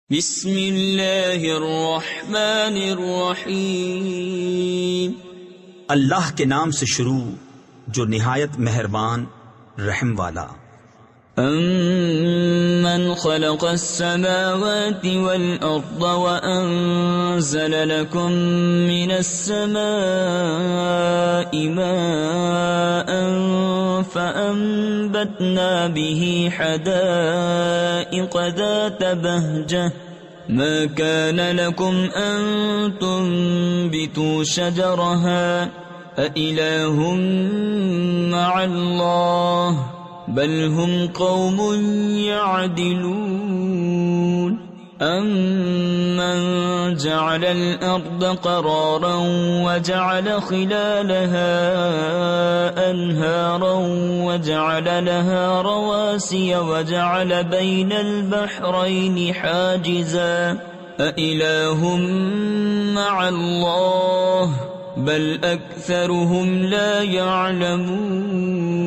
بسم اللہ الرحمن الرحیم۔ اللہ کے نام سے شروع جو نہایت مہربان رحم والا۔ امن خلق السماوات والارض وانزل لكم من السماء ماء فانبتنا به حدائق ذات بهجة ما كان لكم ان تنبتوا شجرها أإله مع الله بل هم قوم يعدلون أمن جعل الأرض قرارا وجعل خلالها أنهارا وجعل لها رواسي وجعل بين البحرين حاجزا أإله مع الله بل أكثرهم لا يعلمون۔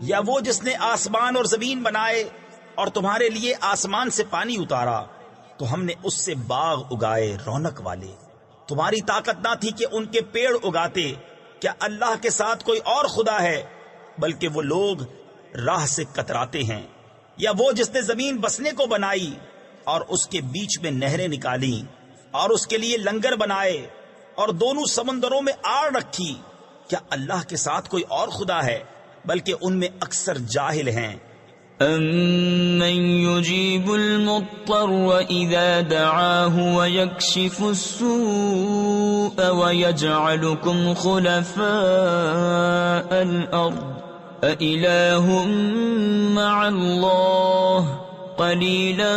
یا وہ جس نے آسمان اور زمین بنائے اور تمہارے لیے آسمان سے پانی اتارا تو ہم نے اس سے باغ اگائے رونق والے۔ تمہاری طاقت نہ تھی کہ ان کے پیڑ اگاتے۔ کیا اللہ کے ساتھ کوئی اور خدا ہے؟ بلکہ وہ لوگ راہ سے کتراتے ہیں۔ یا وہ جس نے زمین بسنے کو بنائی اور اس کے بیچ میں نہریں نکالی اور اس کے لیے لنگر بنائے اور دونوں سمندروں میں آڑ رکھی۔ کیا اللہ کے ساتھ کوئی اور خدا ہے؟ بلکہ ان میں اکثر جاہل ہیں۔ أَمَّن يُجِيبُ الْمُضْطَرَّ إِذَا دَعَاهُ وَيَكْشِفُ السُّوءَ وَيَجْعَلُكُمْ خُلَفَاءَ الْأَرْضِ أَإِلَٰهٌ مَّعَ اللَّهِ قَلِيلًا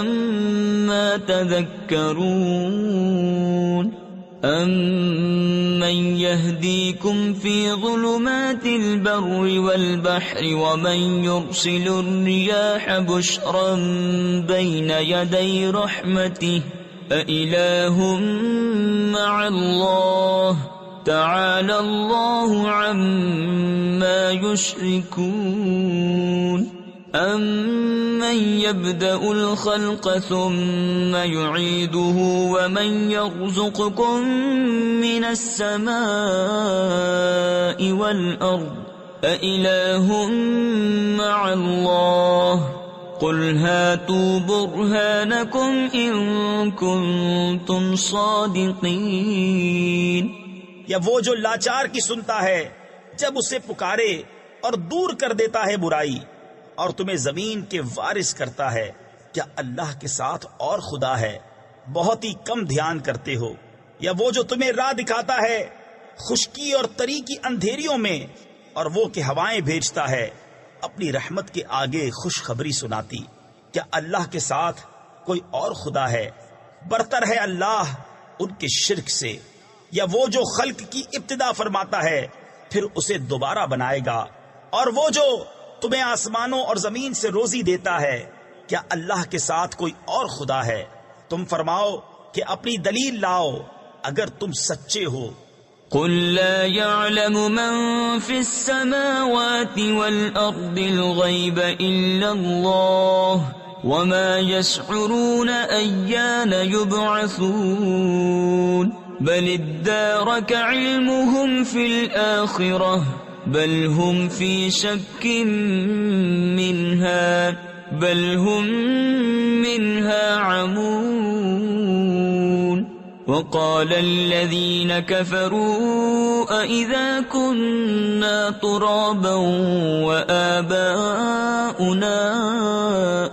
مَّا تَذَكَّرُونَ أَمَّن يَهْدِيكُمْ فِي ظُلُمَاتِ الْبَرِّ وَالْبَحْرِ وَمَن يُرْسِلُ الرِّيَاحَ بُشْرًا بَيْنَ يَدَيْ رَحْمَتِهِ أَإِلَٰهٌ مَّعَ اللَّهِ تَعَالَى اللَّهُ عَمَّا يُشْرِكُونَ أَمَّن يَبْدَأُ الْخَلْقَ ثُمَّ يُعِيدُهُ وَمَن يَرْزُقُكُم مِّنَ السَّمَاءِ وَالْأَرْضِ أَإِلَٰهٌ مَّعَ اللَّهِ قُلْ هَاتُوا بُرْهَانَكُمْ إِن كُنتُمْ صَادِقِينَ۔ یا وہ جو لاچار کی سنتا ہے جب اسے پکارے اور دور کر دیتا ہے برائی اور تمہیں زمین کے وارث کرتا ہے، کیا اللہ کے ساتھ اور خدا ہے؟ بہت ہی کم دھیان کرتے ہو۔ یا وہ جو تمہیں راہ دکھاتا ہے خشکی اور تری کی اندھیریوں میں، اور وہ کہ ہوائیں بھیجتا ہے اپنی رحمت کے آگے خوشخبری سناتی۔ کیا اللہ کے ساتھ کوئی اور خدا ہے؟ برتر ہے اللہ ان کے شرک سے۔ یا وہ جو خلق کی ابتدا فرماتا ہے پھر اسے دوبارہ بنائے گا، اور وہ جو تمہیں آسمانوں اور زمین سے روزی دیتا ہے، کیا اللہ کے ساتھ کوئی اور خدا ہے؟ تم فرماؤ کہ اپنی دلیل لاؤ اگر تم سچے ہو۔ قل لا يعلم من في السماوات والأرض الغيب إلا الله وما يشعرون أيان يبعثون بل ادارك علمهم في الآخرة بل هم في شك منها بل هم منها عمون وقال الذين كفروا أإذا كنا ترابا وآباؤنا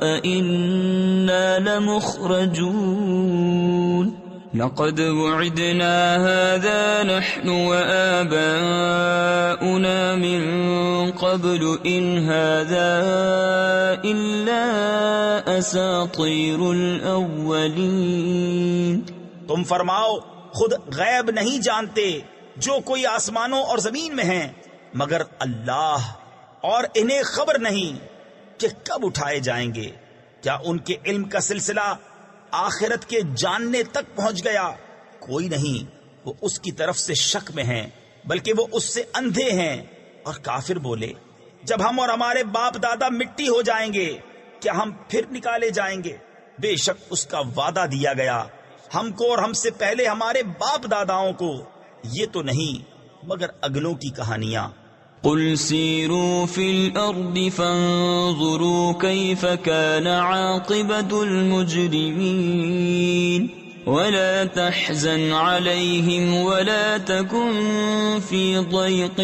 أإنا لمخرجون لقد وعدنا هذا نحن وآباؤنا من قبل إن هذا إلا أساطير الأولين۔ تم فرماؤ خود غیب نہیں جانتے جو کوئی آسمانوں اور زمین میں ہیں مگر اللہ، اور انہیں خبر نہیں کہ کب اٹھائے جائیں گے۔ کیا ان کے علم کا سلسلہ آخرت کے جاننے تک پہنچ گیا؟ کوئی نہیں، وہ اس کی طرف سے شک میں ہیں، بلکہ وہ اس سے اندھے ہیں۔ اور کافر بولے جب ہم اور ہمارے باپ دادا مٹی ہو جائیں گے کیا ہم پھر نکالے جائیں گے؟ بے شک اس کا وعدہ دیا گیا ہم کو اور ہم سے پہلے ہمارے باپ داداؤں کو، یہ تو نہیں مگر اگلوں کی کہانیاں۔ قل سیروا فی الارض فانظروا کیف کان عاقبۃ المجرمین ولا تحزن علیہم ولا تکن فی ضیق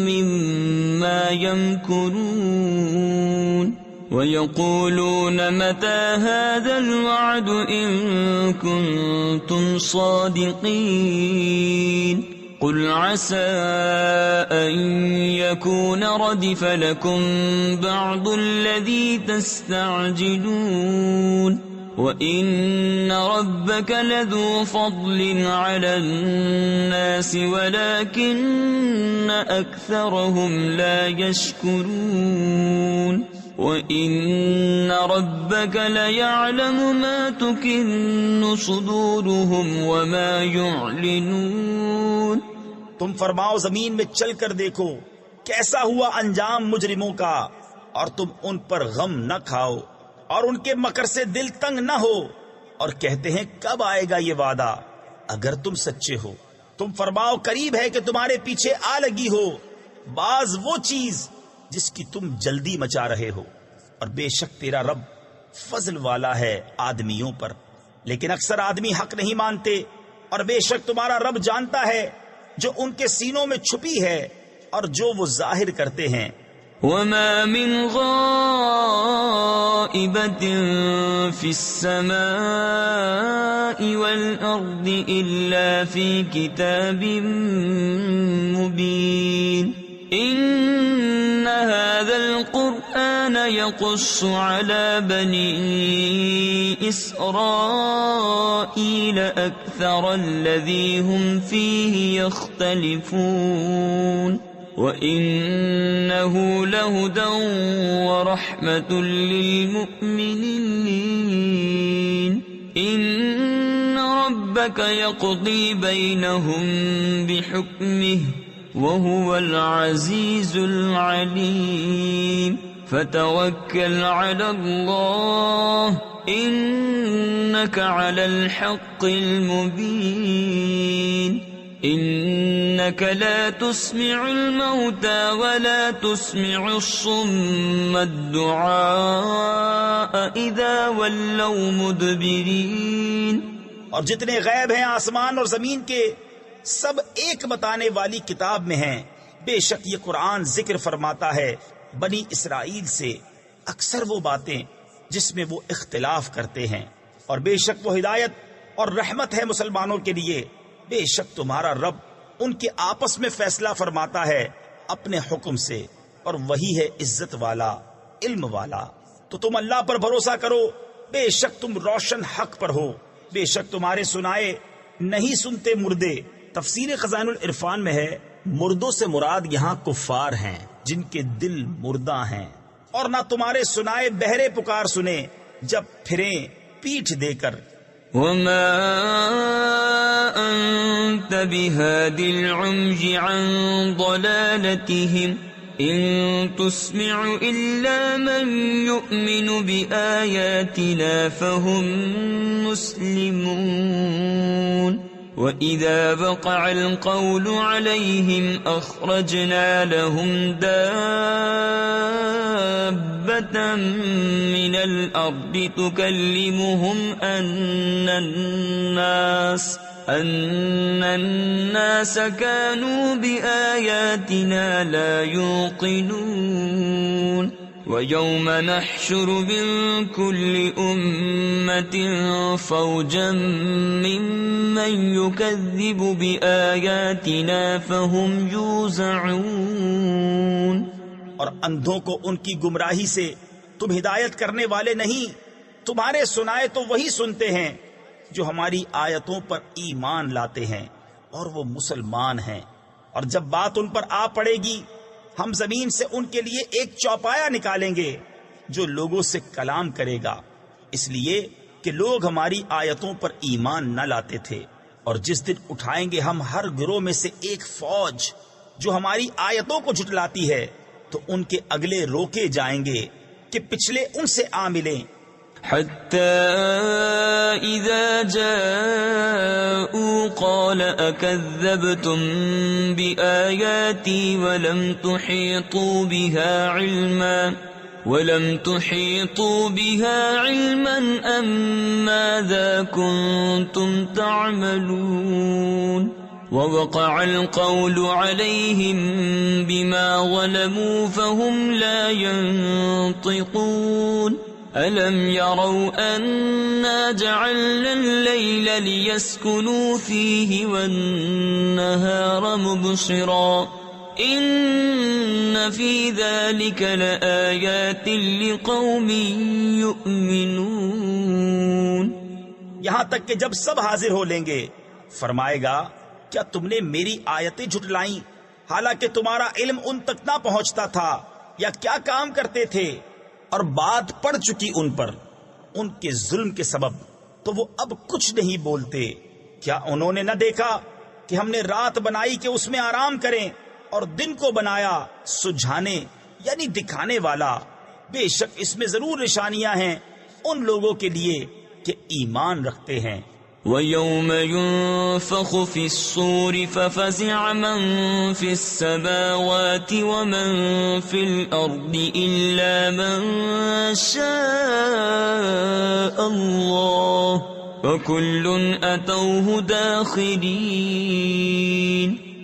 مما یمکرون وَيَقُولُونَ مَتَى هَذَا الْوَعْدُ إِن كُنتُمْ صَادِقِينَ قُلْ عَسَىٰ أَن يَكُونَ رَدِفَ لَكُمْ بَعْضُ الَّذِي تَسْتَعْجِلُونَ وَإِنَّ رَبَّكَ لَذُو فَضْلٍ عَلَى النَّاسِ وَلَكِنَّ أَكْثَرَهُمْ لَا يَشْكُرُونَ وَإِنَّ رَبَّكَ لَيَعْلَمُ مَا تُكِنُّ صُدُورُهُمْ وَمَا يُعْلِنُونَ۔ تم فرماؤ زمین میں چل کر دیکھو کیسا ہوا انجام مجرموں کا، اور تم ان پر غم نہ کھاؤ اور ان کے مکر سے دل تنگ نہ ہو، اور کہتے ہیں کب آئے گا یہ وعدہ اگر تم سچے ہو۔ تم فرماؤ قریب ہے کہ تمہارے پیچھے آ لگی ہو بعض وہ چیز جس کی تم جلدی مچا رہے ہو، اور بے شک تیرا رب فضل والا ہے آدمیوں پر، لیکن اکثر آدمی حق نہیں مانتے، اور بے شک تمہارا رب جانتا ہے جو ان کے سینوں میں چھپی ہے اور جو وہ ظاہر کرتے ہیں۔ وَمَا مِنْ غَائِبَةٍ فِي السَّمَاءِ وَالْأَرْضِ إِلَّا فِي كِتَابٍ مُبِينٍ إِنَّ هَذَا الْقُرْآنَ يَقُصُّ عَلَى بَنِي إِسْرَائِيلَ أَكْثَرَ الَّذِي هُمْ فِيهِ يَخْتَلِفُونَ وَإِنَّهُ لَهُدًى وَرَحْمَةٌ لِّلْمُؤْمِنِينَ إِنَّ رَبَّكَ يَقْضِي بَيْنَهُم بِحُكْمِهِ وَهُوَ الْعَزِيزُ الْعَلِيمُ فَتَوَكَّلْ عَلَى اللَّهِ إِنَّكَ عَلَى الْحَقِّ الْمُبِينِ إِنَّكَ لَا تُسْمِعُ الْمَوْتَى وَلَا تُسْمِعُ الصُّمَّ الدُّعَاءَ إِذَا وَلَّوْا مُدْبِرِينَ۔ اور جتنے غیب ہیں آسمان اور زمین کے سب ایک بتانے والی کتاب میں ہیں۔ بے شک یہ قرآن ذکر فرماتا ہے بنی اسرائیل سے اکثر وہ باتیں جس میں وہ اختلاف کرتے ہیں، اور بے شک وہ ہدایت اور رحمت ہے مسلمانوں کے لیے۔ بے شک تمہارا رب ان کے آپس میں فیصلہ فرماتا ہے اپنے حکم سے، اور وہی ہے عزت والا علم والا۔ تو تم اللہ پر بھروسہ کرو، بے شک تم روشن حق پر ہو۔ بے شک تمہارے سنائے نہیں سنتے مردے۔ تفسیر خزائن العرفان میں ہے مردوں سے مراد یہاں کفار ہیں جن کے دل مردہ ہیں، اور نہ تمہارے سنائے بہرے پکار سنے جب پھریں پیٹھ دے کر۔ وَمَا أَنْتَ بِهَادِ الْعُمْيِ عَنْ ضَلَالَتِهِمْ إِن تُسْمِعُ إِلَّا مَنْ يُؤْمِنُ بِآيَاتِنَا فَهُمْ مُسْلِمُونَ وَإِذَا وَقَعَ الْقَوْلُ عَلَيْهِمْ أَخْرَجْنَا لَهُمْ دَابَّةً مِّنَ الْأَرْضِ تُكَلِّمُهُمْ أَنَّ النَّاسَ كَانُوا بِآيَاتِنَا لَا يُوقِنُونَ وَيَوْمَ نَحْشُرُ مِن كُلِّ أُمَّةٍ فَوْجًا مِّمَّن يُكَذِّبُ بِآيَاتِنَا فَهُمْ يُوزَعُونَ۔ اور اندھوں کو ان کی گمراہی سے تم ہدایت کرنے والے نہیں، تمہارے سنائے تو وہی سنتے ہیں جو ہماری آیتوں پر ایمان لاتے ہیں اور وہ مسلمان ہیں، اور جب بات ان پر آ پڑے گی ہم زمین سے ان کے لیے ایک چوپایا نکالیں گے جو لوگوں سے کلام کرے گا، اس لیے کہ لوگ ہماری آیتوں پر ایمان نہ لاتے تھے۔ اور جس دن اٹھائیں گے ہم ہر گروہ میں سے ایک فوج جو ہماری آیتوں کو جھٹلاتی ہے، تو ان کے اگلے روکے جائیں گے کہ پچھلے ان سے آ ملیں، حتى إذا جاءوا قال أكذبتم بآياتي ولم تحيطوا بها علما أم ماذا كنتم تعملون ووقع القول عليهم بما ظلموا فهم لا ينطقون ألم يروا أنا جعلنا الليل ليسكنوا فيه والنهار مبصرا إن في ذلك لآيات لقوم يؤمنون. یہاں تک کہ جب سب حاضر ہو لیں گے فرمائے گا کیا تم نے میری آیتیں جھٹلائیں حالانکہ تمہارا علم ان تک نہ پہنچتا تھا، یا کیا کام کرتے تھے؟ اور بات پڑ چکی ان پر ان کے ظلم کے سبب، تو وہ اب کچھ نہیں بولتے. کیا انہوں نے نہ دیکھا کہ ہم نے رات بنائی کہ اس میں آرام کریں اور دن کو بنایا سجھانے یعنی دکھانے والا؟ بے شک اس میں ضرور نشانیاں ہیں ان لوگوں کے لیے کہ ایمان رکھتے ہیں. وَيَوْمَ يُنفَخُ فِي الصُّورِ فَفَزِعَ مَن فِي السَّمَاوَاتِ وَمَن فِي الْأَرْضِ إِلَّا مَن شَاءَ اللَّهُ وَكُلٌّ أَتَوْهُ دَاخِرِينَ.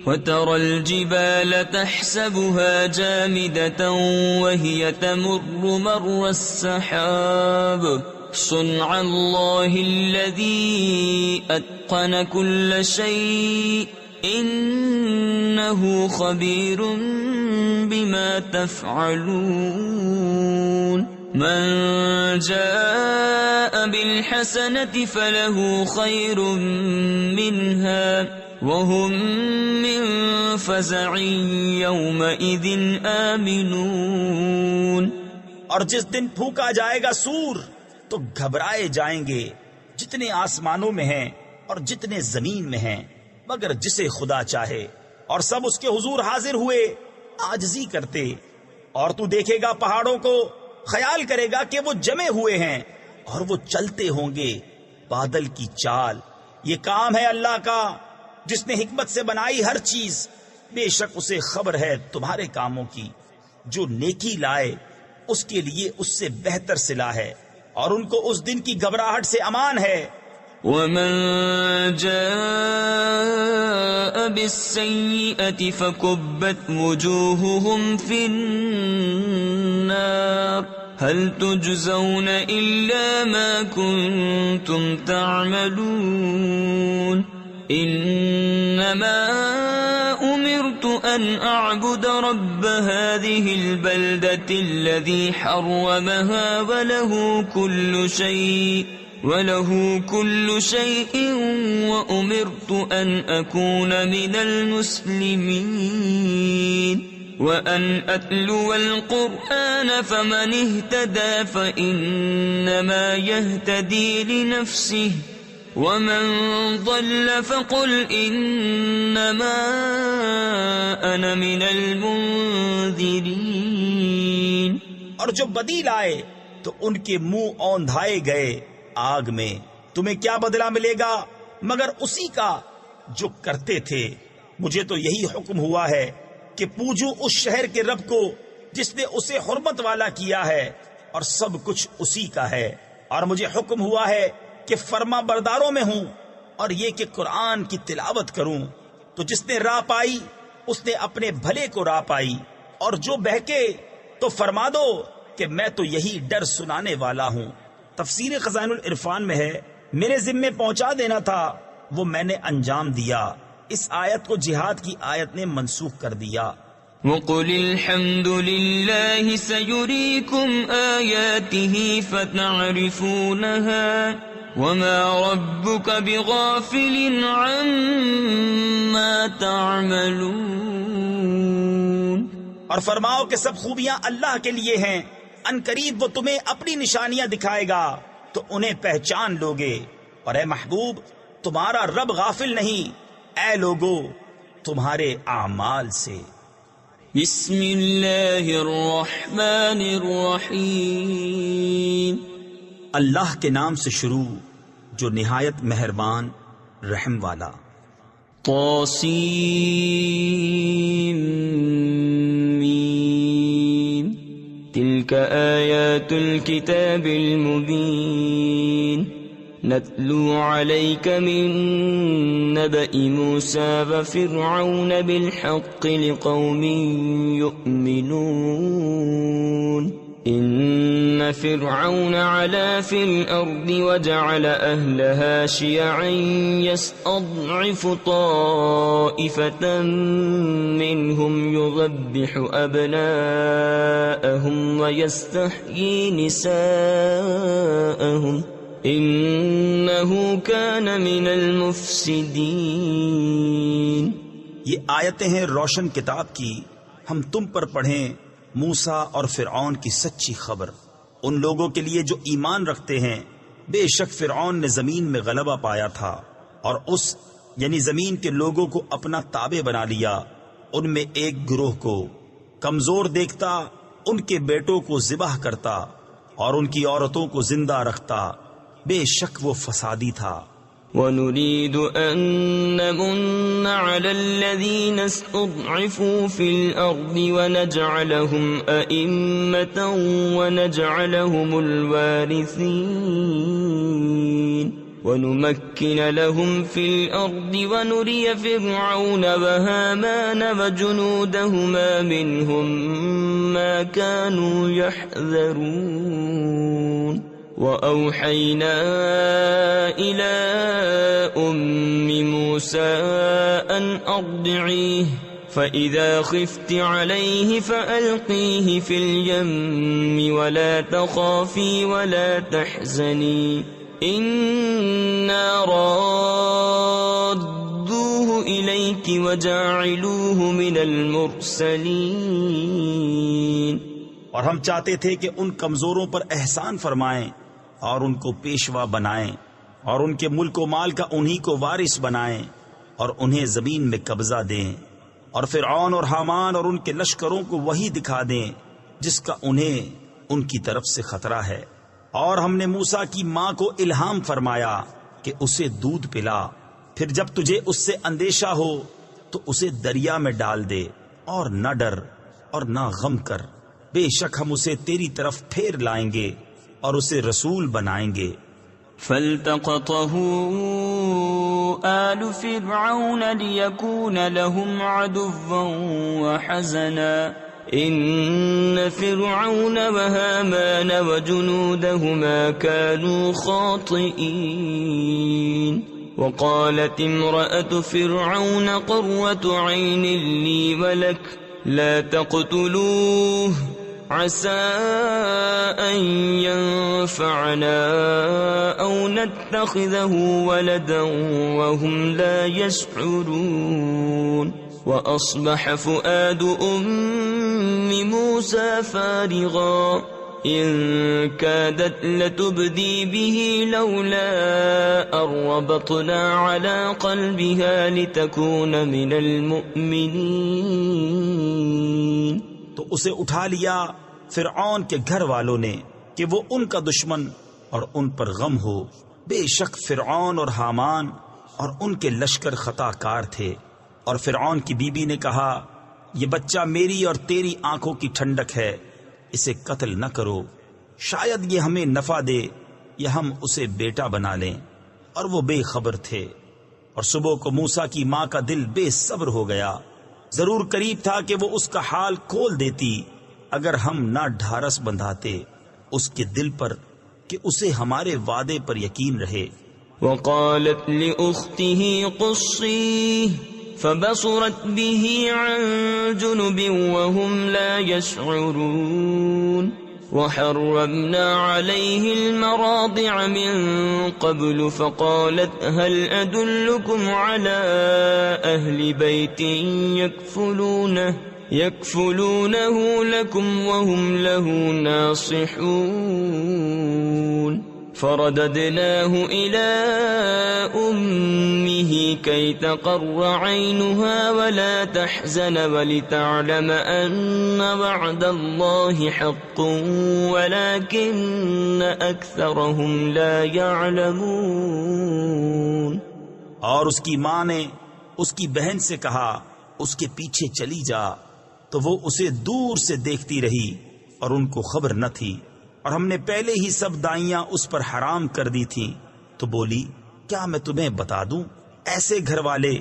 وَتَرَى الْجِبَالَ تَحْسَبُهَا جَامِدَةً وَهِيَ تَمُرُّ مَرَّ السَّحَابِ صنع الله الذي أتقن كل شيء إنه خبير بما تفعلون. من جاء بالحسنة فله خير منها وهم من فزع يومئذ آمنون. اور جس دن پھونکا جائے گا سور تو گھبرائے جائیں گے جتنے آسمانوں میں ہیں اور جتنے زمین میں ہیں مگر جسے خدا چاہے، اور سب اس کے حضور حاضر ہوئے عاجزی کرتے. اور تو دیکھے گا پہاڑوں کو، خیال کرے گا کہ وہ جمے ہوئے ہیں اور وہ چلتے ہوں گے بادل کی چال. یہ کام ہے اللہ کا جس نے حکمت سے بنائی ہر چیز. بے شک اسے خبر ہے تمہارے کاموں کی. جو نیکی لائے اس کے لیے اس سے بہتر صلہ ہے، اور ان کو اس دن کی گھبراہٹ سے امان ہے. وَمَن جَاءَ بِالسَّيِّئَةِ فَكُبَّتْ وُجُوهُهُمْ فِي النَّارِ هَلْ تُجْزَوْنَ إِلَّا مَا كُنتُمْ تَعْمَلُونَ. إِنَّمَا أُمِرْتُ أَنْ أَعْبُدَ رَبَّ هَذِهِ الْبَلْدَةِ الَّذِي حَرَّمَهَا وَلَهُ كُلُّ شَيْءٍ وَأُمِرْتُ أَنْ أَكُونَ مِنَ الْمُسْلِمِينَ. وَأَنْ أَتْلُوَ الْقُرْآنَ فَمَنِ اهْتَدَى فَإِنَّمَا يَهْتَدِي لِنَفْسِهِ وَمَن ضَلَّ فَقُلْ إِنَّمَا أَنَا مِنَ الْمُنذِرِينَ. اور جو بدی لائے تو ان کے منہ اوندھائے گئے آگ میں. تمہیں کیا بدلہ ملے گا مگر اسی کا جو کرتے تھے. مجھے تو یہی حکم ہوا ہے کہ پوجوں اس شہر کے رب کو جس نے اسے حرمت والا کیا ہے اور سب کچھ اسی کا ہے. اور مجھے حکم ہوا ہے کہ فرما برداروں میں ہوں، اور یہ کہ قرآن کی تلاوت کروں. تو جس نے راہ پائی اس نے اپنے بھلے کو راہ پائی، اور جو بہکے تو فرما دو کہ میں تو یہی ڈر سنانے والا ہوں. تفسیر خزائن العرفان میں ہے میرے ذمے پہنچا دینا تھا، وہ میں نے انجام دیا. اس آیت کو جہاد کی آیت نے منسوخ کر دیا. وَقُلِ الْحَمْدُ لِلَّهِ سَيُرِيكُمْ آيَاتِهِ فَتَعْرِفُونَهَا وَمَا رَبُّكَ بِغَافِلٍ عَمَّا تَعْمَلُونَ. اور فرماؤ کہ سب خوبیاں اللہ کے لیے ہیں، ان قریب وہ تمہیں اپنی نشانیاں دکھائے گا تو انہیں پہچان لوگے. اور اے محبوب تمہارا رب غافل نہیں اے لوگو تمہارے اعمال سے. بسم اللہ الرحمن الرحیم اللہ کے نام سے شروع جو نہایت مہربان رحم والا۔ طاسمین تلک آیات الكتاب المبین نتلو علیک من نبأ موسى وفرعون بالحق لقوم یؤمنون ان فرعون علا في الارض وجعل اهلها شيعا يستضعف طائفة منهم يذبح ابناءهم ويستحيي نساءهم انه كان من المفسدين۔ یہ آیتیں ہیں روشن کتاب کی، ہم تم پر پڑھیں موسیٰ اور فرعون کی سچی خبر ان لوگوں کے لیے جو ایمان رکھتے ہیں۔ بے شک فرعون نے زمین میں غلبہ پایا تھا اور اس یعنی زمین کے لوگوں کو اپنا تابع بنا لیا۔ ان میں ایک گروہ کو کمزور دیکھتا، ان کے بیٹوں کو ذبح کرتا اور ان کی عورتوں کو زندہ رکھتا، بے شک وہ فسادی تھا۔ وَنُرِيدُ أَن نَّمُنَّ عَلَى الَّذِينَ اسْتُضْعِفُوا فِي الْأَرْضِ وَنَجْعَلَهُمْ أَئِمَّةً وَنَجْعَلَهُمُ الْوَارِثِينَ وَنُمَكِّنَ لَهُمْ فِي الْأَرْضِ وَنُرِيَ فِرْعَوْنَ وَهَامَانَ وَجُنُودَهُمَا مِنْهُمْ مَا كَانُوا يَحْذَرُونَ۔ وَأَوْحَيْنَا إِلَىٰ أُمِّ مُوسَىٰ أَنْ أَرْضِعِيهِ فَإِذَا خِفْتِ عَلَيْهِ فَأَلْقِيهِ فِي الْيَمِّ وَلَا تَخَافِي وَلَا تَحْزَنِي إِنَّا رَادُّوهُ إِلَيْكِ وَجَاعِلُوهُ مِنَ الْمُرْسَلِينَ۔ اور ہم چاہتے تھے کہ ان کمزوروں پر احسان فرمائیں اور ان کو پیشوا بنائیں اور ان کے ملک و مال کا انہی کو وارث بنائیں اور انہیں زمین میں قبضہ دیں، اور فرعون اور حامان اور ان کے لشکروں کو وہی دکھا دیں جس کا انہیں ان کی طرف سے خطرہ ہے۔ اور ہم نے موسیٰ کی ماں کو الہام فرمایا کہ اسے دودھ پلا، پھر جب تجھے اس سے اندیشہ ہو تو اسے دریا میں ڈال دے، اور نہ ڈر اور نہ غم کر، بے شک ہم اسے تیری طرف پھیر لائیں گے اور اسے رسول بنائیں گے۔ فالتقطه آل فرعون ليكون لهم عدوا وحزنا إن فرعون وهامان وجنودهما كانوا خاطئين۔ وقالت امرأة فرعون قرة عين لي ولك لا تقتلوه عسى أن ينفعنا أو نتخذه ولدا وهم لا يشعرون۔ وأصبح فؤاد أم موسى فارغا إن كادت لتبدي به لولا أن ربطنا على قلبها لتكون من المؤمنين۔ تو اسے اٹھا لیا فرعون کے گھر والوں نے کہ وہ ان کا دشمن اور ان پر غم ہو۔ بے شک فرعون اور حامان اور ان کے لشکر خطا کار تھے۔ اور فرعون کی بیوی نے کہا، یہ بچہ میری اور تیری آنکھوں کی ٹھنڈک ہے، اسے قتل نہ کرو، شاید یہ ہمیں نفع دے یا ہم اسے بیٹا بنا لیں۔ اور وہ بے خبر تھے۔ اور صبح کو موسیٰ کی ماں کا دل بے صبر ہو گیا، ضرور قریب تھا کہ وہ اس کا حال کھول دیتی اگر ہم نہ ڈھارس بندھاتے اس کے دل پر کہ اسے ہمارے وعدے پر یقین رہے۔ وقالت لأخته قصيه فبصرت به عن جنب وهم لا يشعرون۔ وحرمنا عليه المراضع من قبل فقالت هل أدلكم على أهل بيت يكفلونه لكم وهم له ناصحون۔ فرددناه إلى أمه كي تقر عينها ولا تحزن ولتعلم أن وعد الله حق ولكن أكثرهم لا يعلمون. اور اس کی ماں نے اس کی بہن سے کہا اس کے پیچھے چلی جا، تو وہ اسے دور سے دیکھتی رہی اور ان کو خبر نہ تھی، اور ہم نے پہلے ہی سب دائیاں اس پر حرام کر دی تھیں. تو بولی کیا میں تمہیں بتا دوں ایسے گھر والے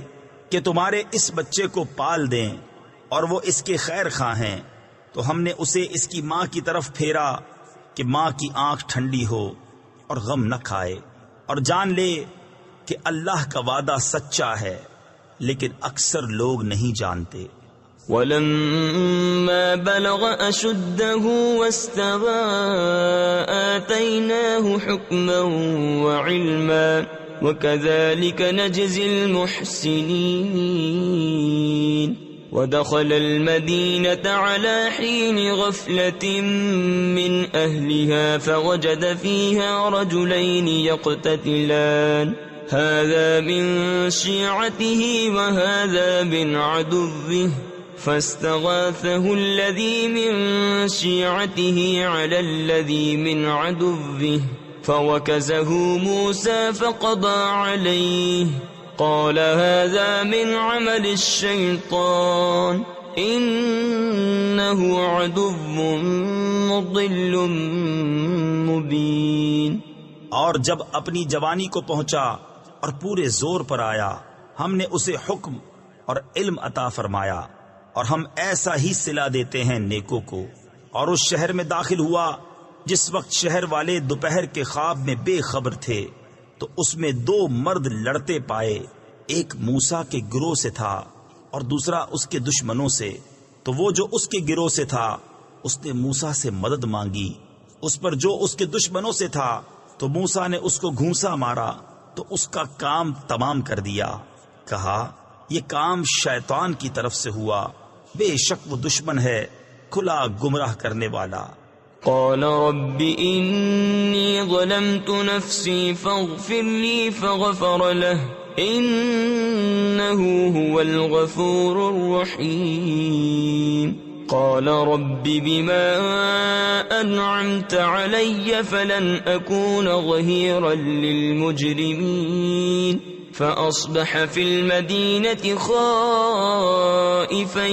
کہ تمہارے اس بچے کو پال دیں اور وہ اس کے خیر خواہ ہیں. تو ہم نے اسے اس کی ماں کی طرف پھیرا کہ ماں کی آنکھ ٹھنڈی ہو اور غم نہ کھائے، اور جان لے کہ اللہ کا وعدہ سچا ہے، لیکن اکثر لوگ نہیں جانتے. ولما بلغ أشده واستوى آتيناه حكما وعلما وكذلك نجزي المحسنين. ودخل المدينة على حين غفلة من أهلها فوجد فيها رجلين يقتتلان هذا من شيعته وهذا من عدوه فاستغاثه الذي من شيعته على الذي من عدوه فوكزه موسى فقضى عليه قال هذا من عمل الشيطان إنه عدو مضل مبين. اور جب اپنی جوانی کو پہنچا اور پورے زور پر آیا، ہم نے اسے حکم اور علم عطا فرمایا، اور ہم ایسا ہی صلہ دیتے ہیں نیکوں کو. اور اس شہر میں داخل ہوا جس وقت شہر والے دوپہر کے خواب میں بے خبر تھے، تو اس میں دو مرد لڑتے پائے، ایک موسیٰ کے گروہ سے تھا اور دوسرا اس کے دشمنوں سے. تو وہ جو اس کے گروہ سے تھا اس نے موسیٰ سے مدد مانگی، اس پر جو اس کے دشمنوں سے تھا تو موسیٰ نے اس کو گھونسا مارا تو اس کا کام تمام کر دیا. کہا یہ کام شیطان کی طرف سے ہوا، بے شک وہ دشمن ہے کھلا گمراہ کرنے والا. قال رب إني ظلمت نفسي فاغفر لي فغفر له إنه هو الغفور الرحيم. قال رب بما أنعمت علي فلن أكون ظهيرا للمجرمين. فأصبح في المدينة خائفا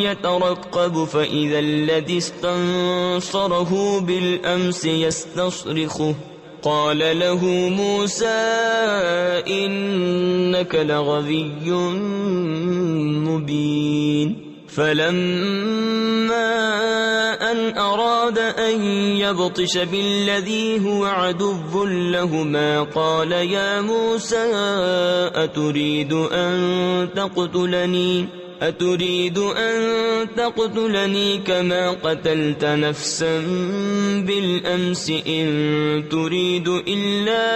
يترقب فإذا الذي استنصره بالأمس يستصرخه قال له موسى إنك لغوي مبين. فلما أن أراد أن يبطش بالذي هو عدو لهما قال يا موسى أتريد أن تقتلني كما قتلت نفسا بالأمس إن تريد إلا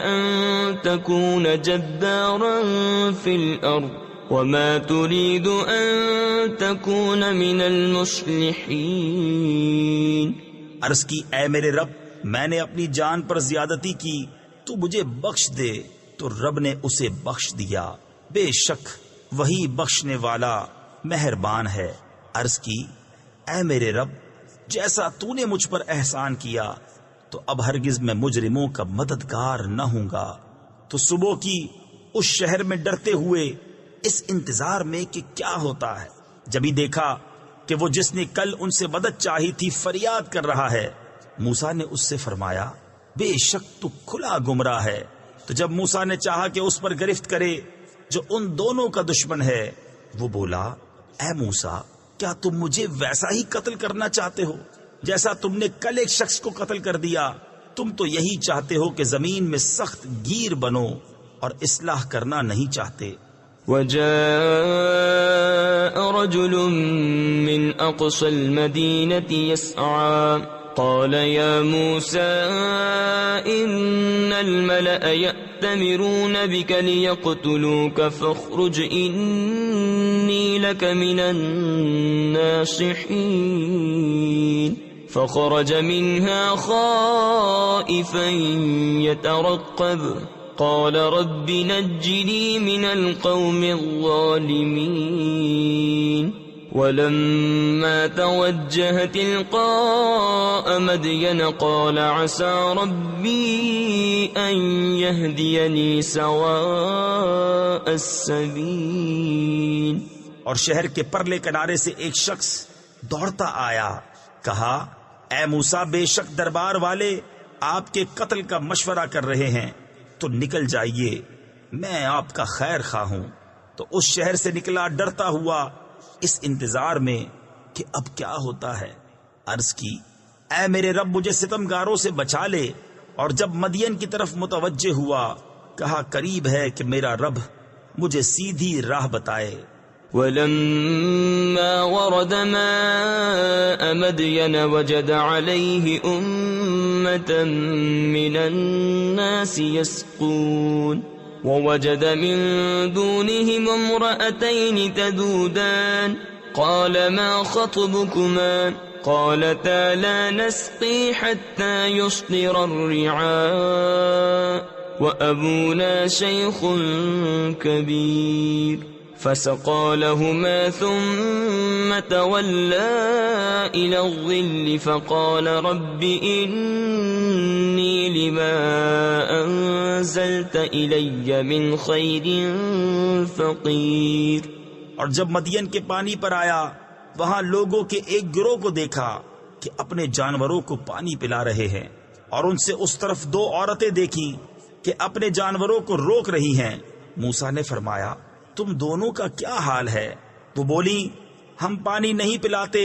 أن تكون جبارا في الأرض وما تريد أن تكون من المصلحين. عرض کی اے میرے رب، میں نے اپنی جان پر زیادتی کی، تو مجھے بخش دے. تو رب نے اسے بخش دیا، بے شک وہی بخشنے والا مہربان ہے. عرض کی اے میرے رب، جیسا تو نے مجھ پر احسان کیا تو اب ہرگز میں مجرموں کا مددگار نہ ہوں گا. تو صبح کی اس شہر میں ڈرتے ہوئے اس انتظار میں کہ کیا ہوتا ہے، جبھی دیکھا کہ وہ جس نے کل ان سے مدد چاہی تھی فریاد کر رہا ہے. موسیٰ نے اس سے فرمایا بے شک تو کھلا گمراہ ہے. تو جب موسیٰ نے چاہا کہ اس پر گرفت کرے جو ان دونوں کا دشمن ہے، وہ بولا اے موسیٰ، کیا تم مجھے ویسا ہی قتل کرنا چاہتے ہو جیسا تم نے کل ایک شخص کو قتل کر دیا؟ تم تو یہی چاہتے ہو کہ زمین میں سخت گیر بنو اور اصلاح کرنا نہیں چاہتے. وجاء رجل من أقصى المدينة يسعى قال يا موسى إن الملأ يأتمرون بك ليقتلوك فاخرج إني لك من الناصحين. فخرج منها خائفا يترقب قال رب نجني من القوم الظالمين ولما توجه تلقاء مدين قال عسى ربي أن يهديني سواء السبيل. اور شہر کے پرلے کنارے سے ایک شخص دوڑتا آیا، کہا اے موسیٰ، بے شک دربار والے آپ کے قتل کا مشورہ کر رہے ہیں، تو نکل جائیے، میں آپ کا خیر خواہ ہوں. تو اس شہر سے نکلا ڈرتا ہوا، اس انتظار میں کہ اب کیا ہوتا ہے. عرض کی اے میرے رب مجھے ستمگاروں سے بچا لے. اور جب مدین کی طرف متوجہ ہوا کہا قریب ہے کہ میرا رب مجھے سیدھی راہ بتائے. ولما ورد ماء مدين وجد عليه أمة من الناس يسقون ووجد من دونهم امرأتين تذودان قال ما خطبكما قالتا لا نسقي حتى يصدر الرعاء وأبونا شيخ كبير فسقى لهما ثم تولى إلى الظل فقال رب إني لما أنزلت إلي من خير فقير. اور جب مدین کے پانی پر آیا وہاں لوگوں کے ایک گروہ کو دیکھا کہ اپنے جانوروں کو پانی پلا رہے ہیں، اور ان سے اس طرف دو عورتیں دیکھیں کہ اپنے جانوروں کو روک رہی ہیں. موسیٰ نے فرمایا تم دونوں کا کیا حال ہے؟ تو بولی ہم پانی نہیں پلاتے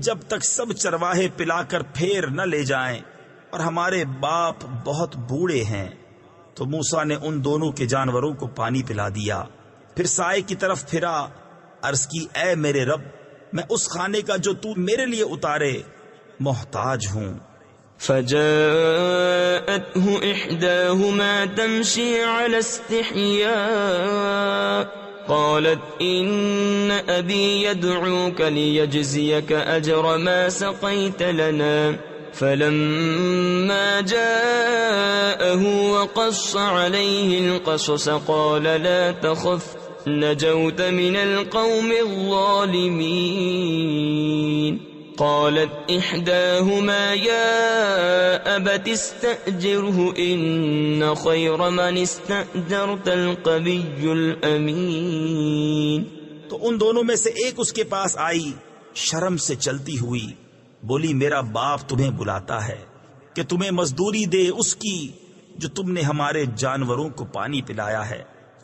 جب تک سب چرواہے پلا کر پھیر نہ لے جائیں، اور ہمارے باپ بہت بوڑھے ہیں. تو موسیٰ نے ان دونوں کے جانوروں کو پانی پلا دیا، پھر سائے کی طرف پھرا، عرض کی اے میرے رب میں اس کھانے کا جو تو میرے لیے اتارے محتاج ہوں. فجاءته إحداهما تمشي على استحياء قالت إن أبي يدعوك ليجزيك أجر ما سقيت لنا فلما جاءه وقص عليه القصص قال لا تخف نجوت من القوم الظالمين. قالت إحداهما يا أبت استأجره إن خير من استأجرت القوي الأمين. تو ان دونوں میں سے ایک اس کے پاس آئی شرم سے چلتی ہوئی، بولی میرا باپ تمہیں بلاتا ہے کہ تمہیں مزدوری دے اس کی جو تم نے ہمارے جانوروں کو پانی پلایا ہے.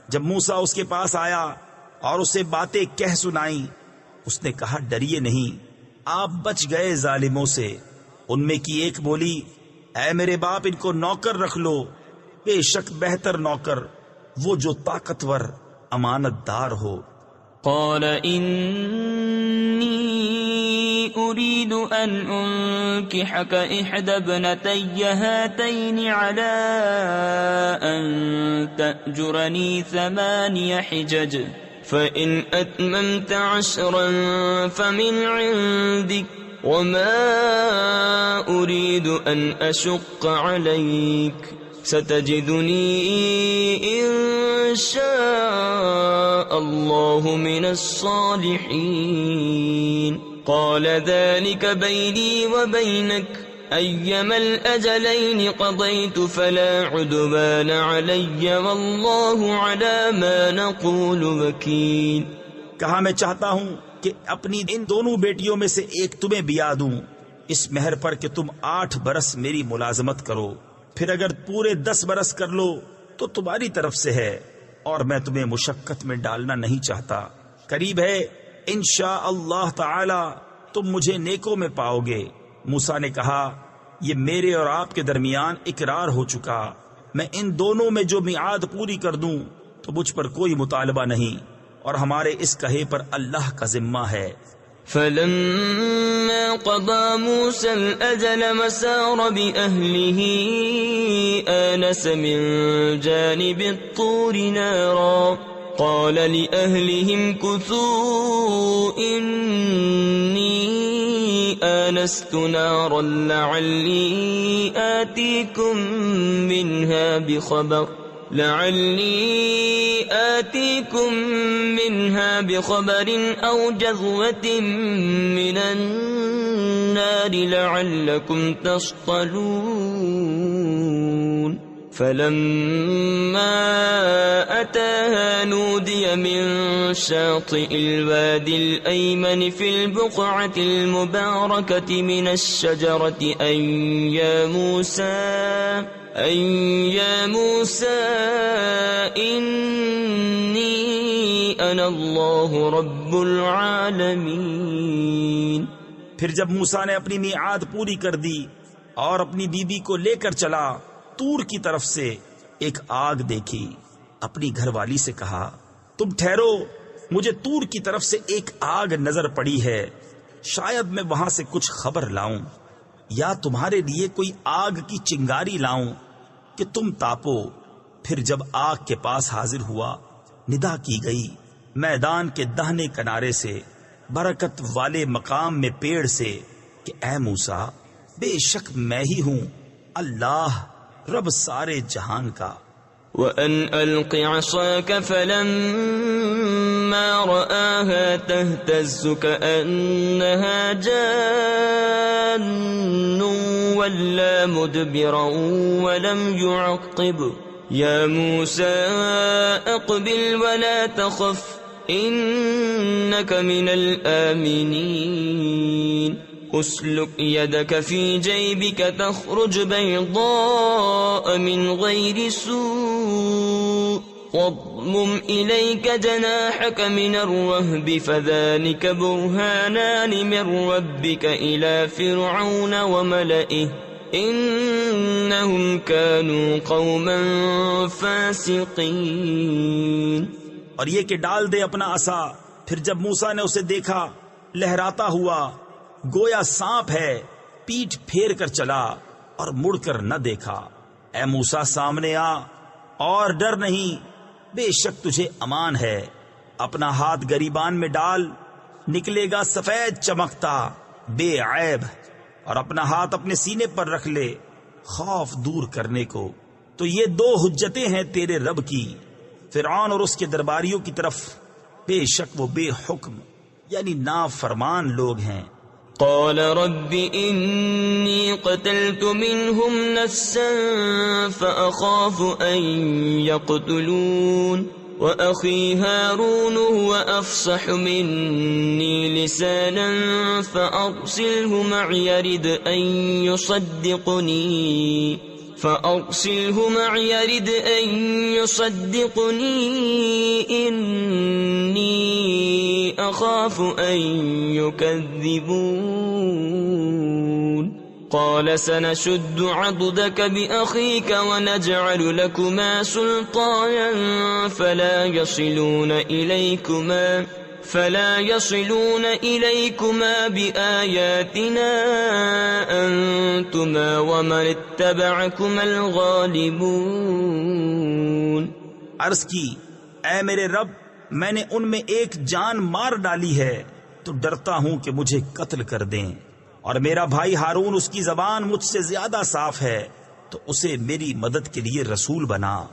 جب موسیٰ اس کے پاس آیا اور اسے باتیں کہہ سنائیں، اس نے کہا ڈریے نہیں، آپ بچ گئے ظالموں سے. ان میں کی ایک بولی اے میرے باپ ان کو نوکر رکھ لو، بے شک بہتر نوکر وہ جو طاقتور امانت دار ہو. قال إني أريد أن أنكحك إحدى ابنتي هاتين على أن تأجرني 8 حجج فإن أتممت 10 فمن عندك وما أريد أن أشق عليك ستجدني إن شاء الله من الصالحين. قال ذلك بيني وبينك أيما الأجلين قضيت فلا عدوان علي والله على ما نقول وكيل. کہا میں چاہتا ہوں کہ اپنی ان دونوں بیٹیوں میں سے ایک تمہیں بیاہ دوں اس مہر پر کہ تم 8 برس میری ملازمت کرو، پھر اگر پورے 10 برس کر لو تو تمہاری طرف سے ہے، اور میں تمہیں مشقت میں ڈالنا نہیں چاہتا. قریب ہے انشاءاللہ تعالی تم مجھے نیکوں میں پاؤ گے. موسیٰ نے کہا یہ میرے اور آپ کے درمیان اقرار ہو چکا، میں ان دونوں میں جو میعاد پوری کر دوں تو مجھ پر کوئی مطالبہ نہیں، اور ہمارے اس کہے پر اللہ کا ذمہ ہے. فلما قضى موسى الأجل مسار بأهله آنس من جانب الطور نارا قال لأهلهم كثوا إني آنست نارا لعلی آتيكم منها بخبر أو جذوة من النار لعلكم تصطلون فلما أتاها نودي من شاطئ الوادي الأيمن في البقعة المباركة من الشجرة أن يا موسى إني أنا الله رب العالمين۔ پھر جب موسیٰ نے اپنی میعاد پوری کر دی اور اپنی بیوی کو لے کر چلا، طور کی طرف سے ایک آگ دیکھی، اپنی گھر والی سے کہا تم ٹھہرو، مجھے طور کی طرف سے ایک آگ نظر پڑی ہے، شاید میں وہاں سے کچھ خبر لاؤں یا تمہارے لیے کوئی آگ کی چنگاری لاؤں کہ تم تاپو۔ پھر جب آگ کے پاس حاضر ہوا، ندا کی گئی میدان کے دہنے کنارے سے، برکت والے مقام میں پیڑ سے کہ اے موسیٰ، بے شک میں ہی ہوں اللہ رب سارے جہان کا۔ وَأَنْ أَلْقِ عَصَاكَ فَلَمَّا رَآهَا تَهْتَزُّ كَأَنَّهَا جَانٌّ وَلَّى مُدْبِرًا وَلَمْ يُعَقِّبْ يَا مُوسَى أَقْبِلْ وَلَا تَخَفْ إِنَّكَ مِنَ الْآمِنِينَ اسلك يدك في جيبك تخرج بيضاء من غير سوء واضمم إليك جناحك من الرهب فذلك برهانان من ربك إلى فرعون وملئه إنهم كانوا قوما فاسقين۔ اور یہ کہ ڈال دے اپنا عصا۔ پھر جب موسیٰ نے اسے دیکھا لہراتا ہوا گویا سانپ ہے، پیٹھ پھیر کر چلا اور مڑ کر نہ دیکھا۔ اے موسیٰ سامنے آ اور ڈر نہیں، بے شک تجھے امان ہے۔ اپنا ہاتھ گریبان میں ڈال، نکلے گا سفید چمکتا بے عیب، اور اپنا ہاتھ اپنے سینے پر رکھ لے خوف دور کرنے کو۔ تو یہ دو حجتیں ہیں تیرے رب کی، فرعون اور اس کے درباریوں کی طرف، بے شک وہ بے حکم یعنی نافرمان لوگ ہیں۔ قال رب إني قتلت منهم نفسا فأخاف أن يقتلون وأخي هارون هو أفصح مني لسانا فأرسله معي يرد أن يصدقني إني أخاف أن يكذبون قال سنشد عضدك بأخيك ونجعل لكما سلطانا فلا يصلون إليكما بآياتنا أنتما ومن اتبعكما الغالبون۔ عرض کی اے میرے رب، میں نے ان میں ایک جان مار ڈالی ہے تو ڈرتا ہوں کہ مجھے قتل کر دیں، اور میرا بھائی ہارون اس کی زبان مجھ سے زیادہ صاف ہے، تو اسے میری مدد کے لیے رسول بنا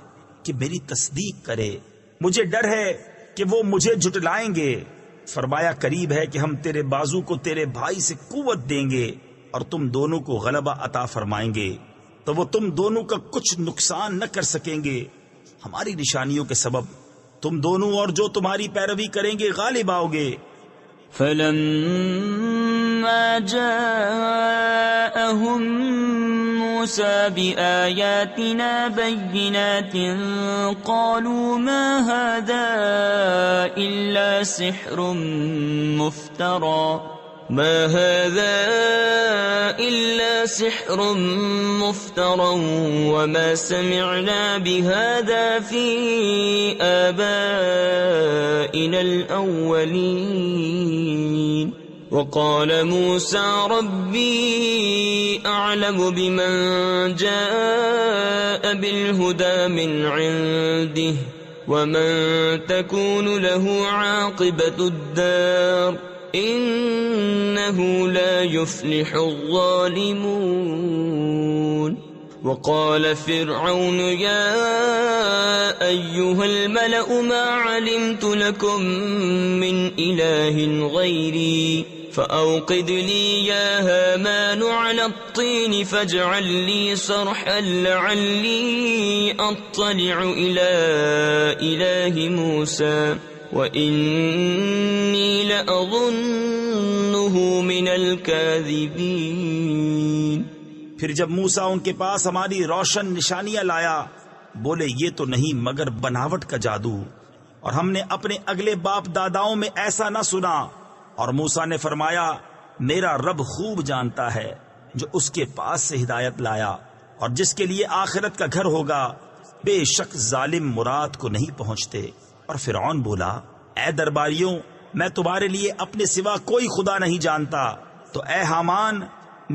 کہ میری تصدیق کرے۔ مجھے ڈر ہے کہ وہ مجھے جھٹلائیں گے۔ فرمایا قریب ہے کہ ہم تیرے بازو کو تیرے بھائی سے قوت دیں گے اور تم دونوں کو غلبہ عطا فرمائیں گے، تو وہ تم دونوں کا کچھ نقصان نہ کر سکیں گے۔ ہماری نشانیوں کے سبب تم دونوں اور جو تمہاری پیروی کریں گے غالب آؤ گے۔ فلما جاءهم موسى بآياتنا بينات قالوا ما هذا إلا سحر مفترى وما سمعنا بهذا في آبائنا الأولين وقال موسى ربي أعلم بمن جاء بالهدى من عنده ومن تكون له عاقبة الدار إنه لا يفلح الظالمون وقال فرعون يا أيها الملأ ما علمت لكم من إله غيري فأوقد لي يا هامان على الطين فاجعل لي صرحا لعلي أطلع إلى إله موسى وإني لأظنه من الكاذبين۔ پھر جب موسیٰ ان کے پاس ہماری روشن نشانیاں لایا، بولے یہ تو نہیں مگر بناوٹ کا جادو، اور ہم نے اپنے اگلے باپ داداؤں میں ایسا نہ سنا۔ اور موسیٰ نے فرمایا میرا رب خوب جانتا ہے جو اس کے پاس سے ہدایت لایا اور جس کے لیے آخرت کا گھر ہوگا، بے شک ظالم مراد کو نہیں پہنچتے۔ اور فرعون بولا اے درباریوں، میں تمہارے لیے اپنے سوا کوئی خدا نہیں جانتا، تو اے حامان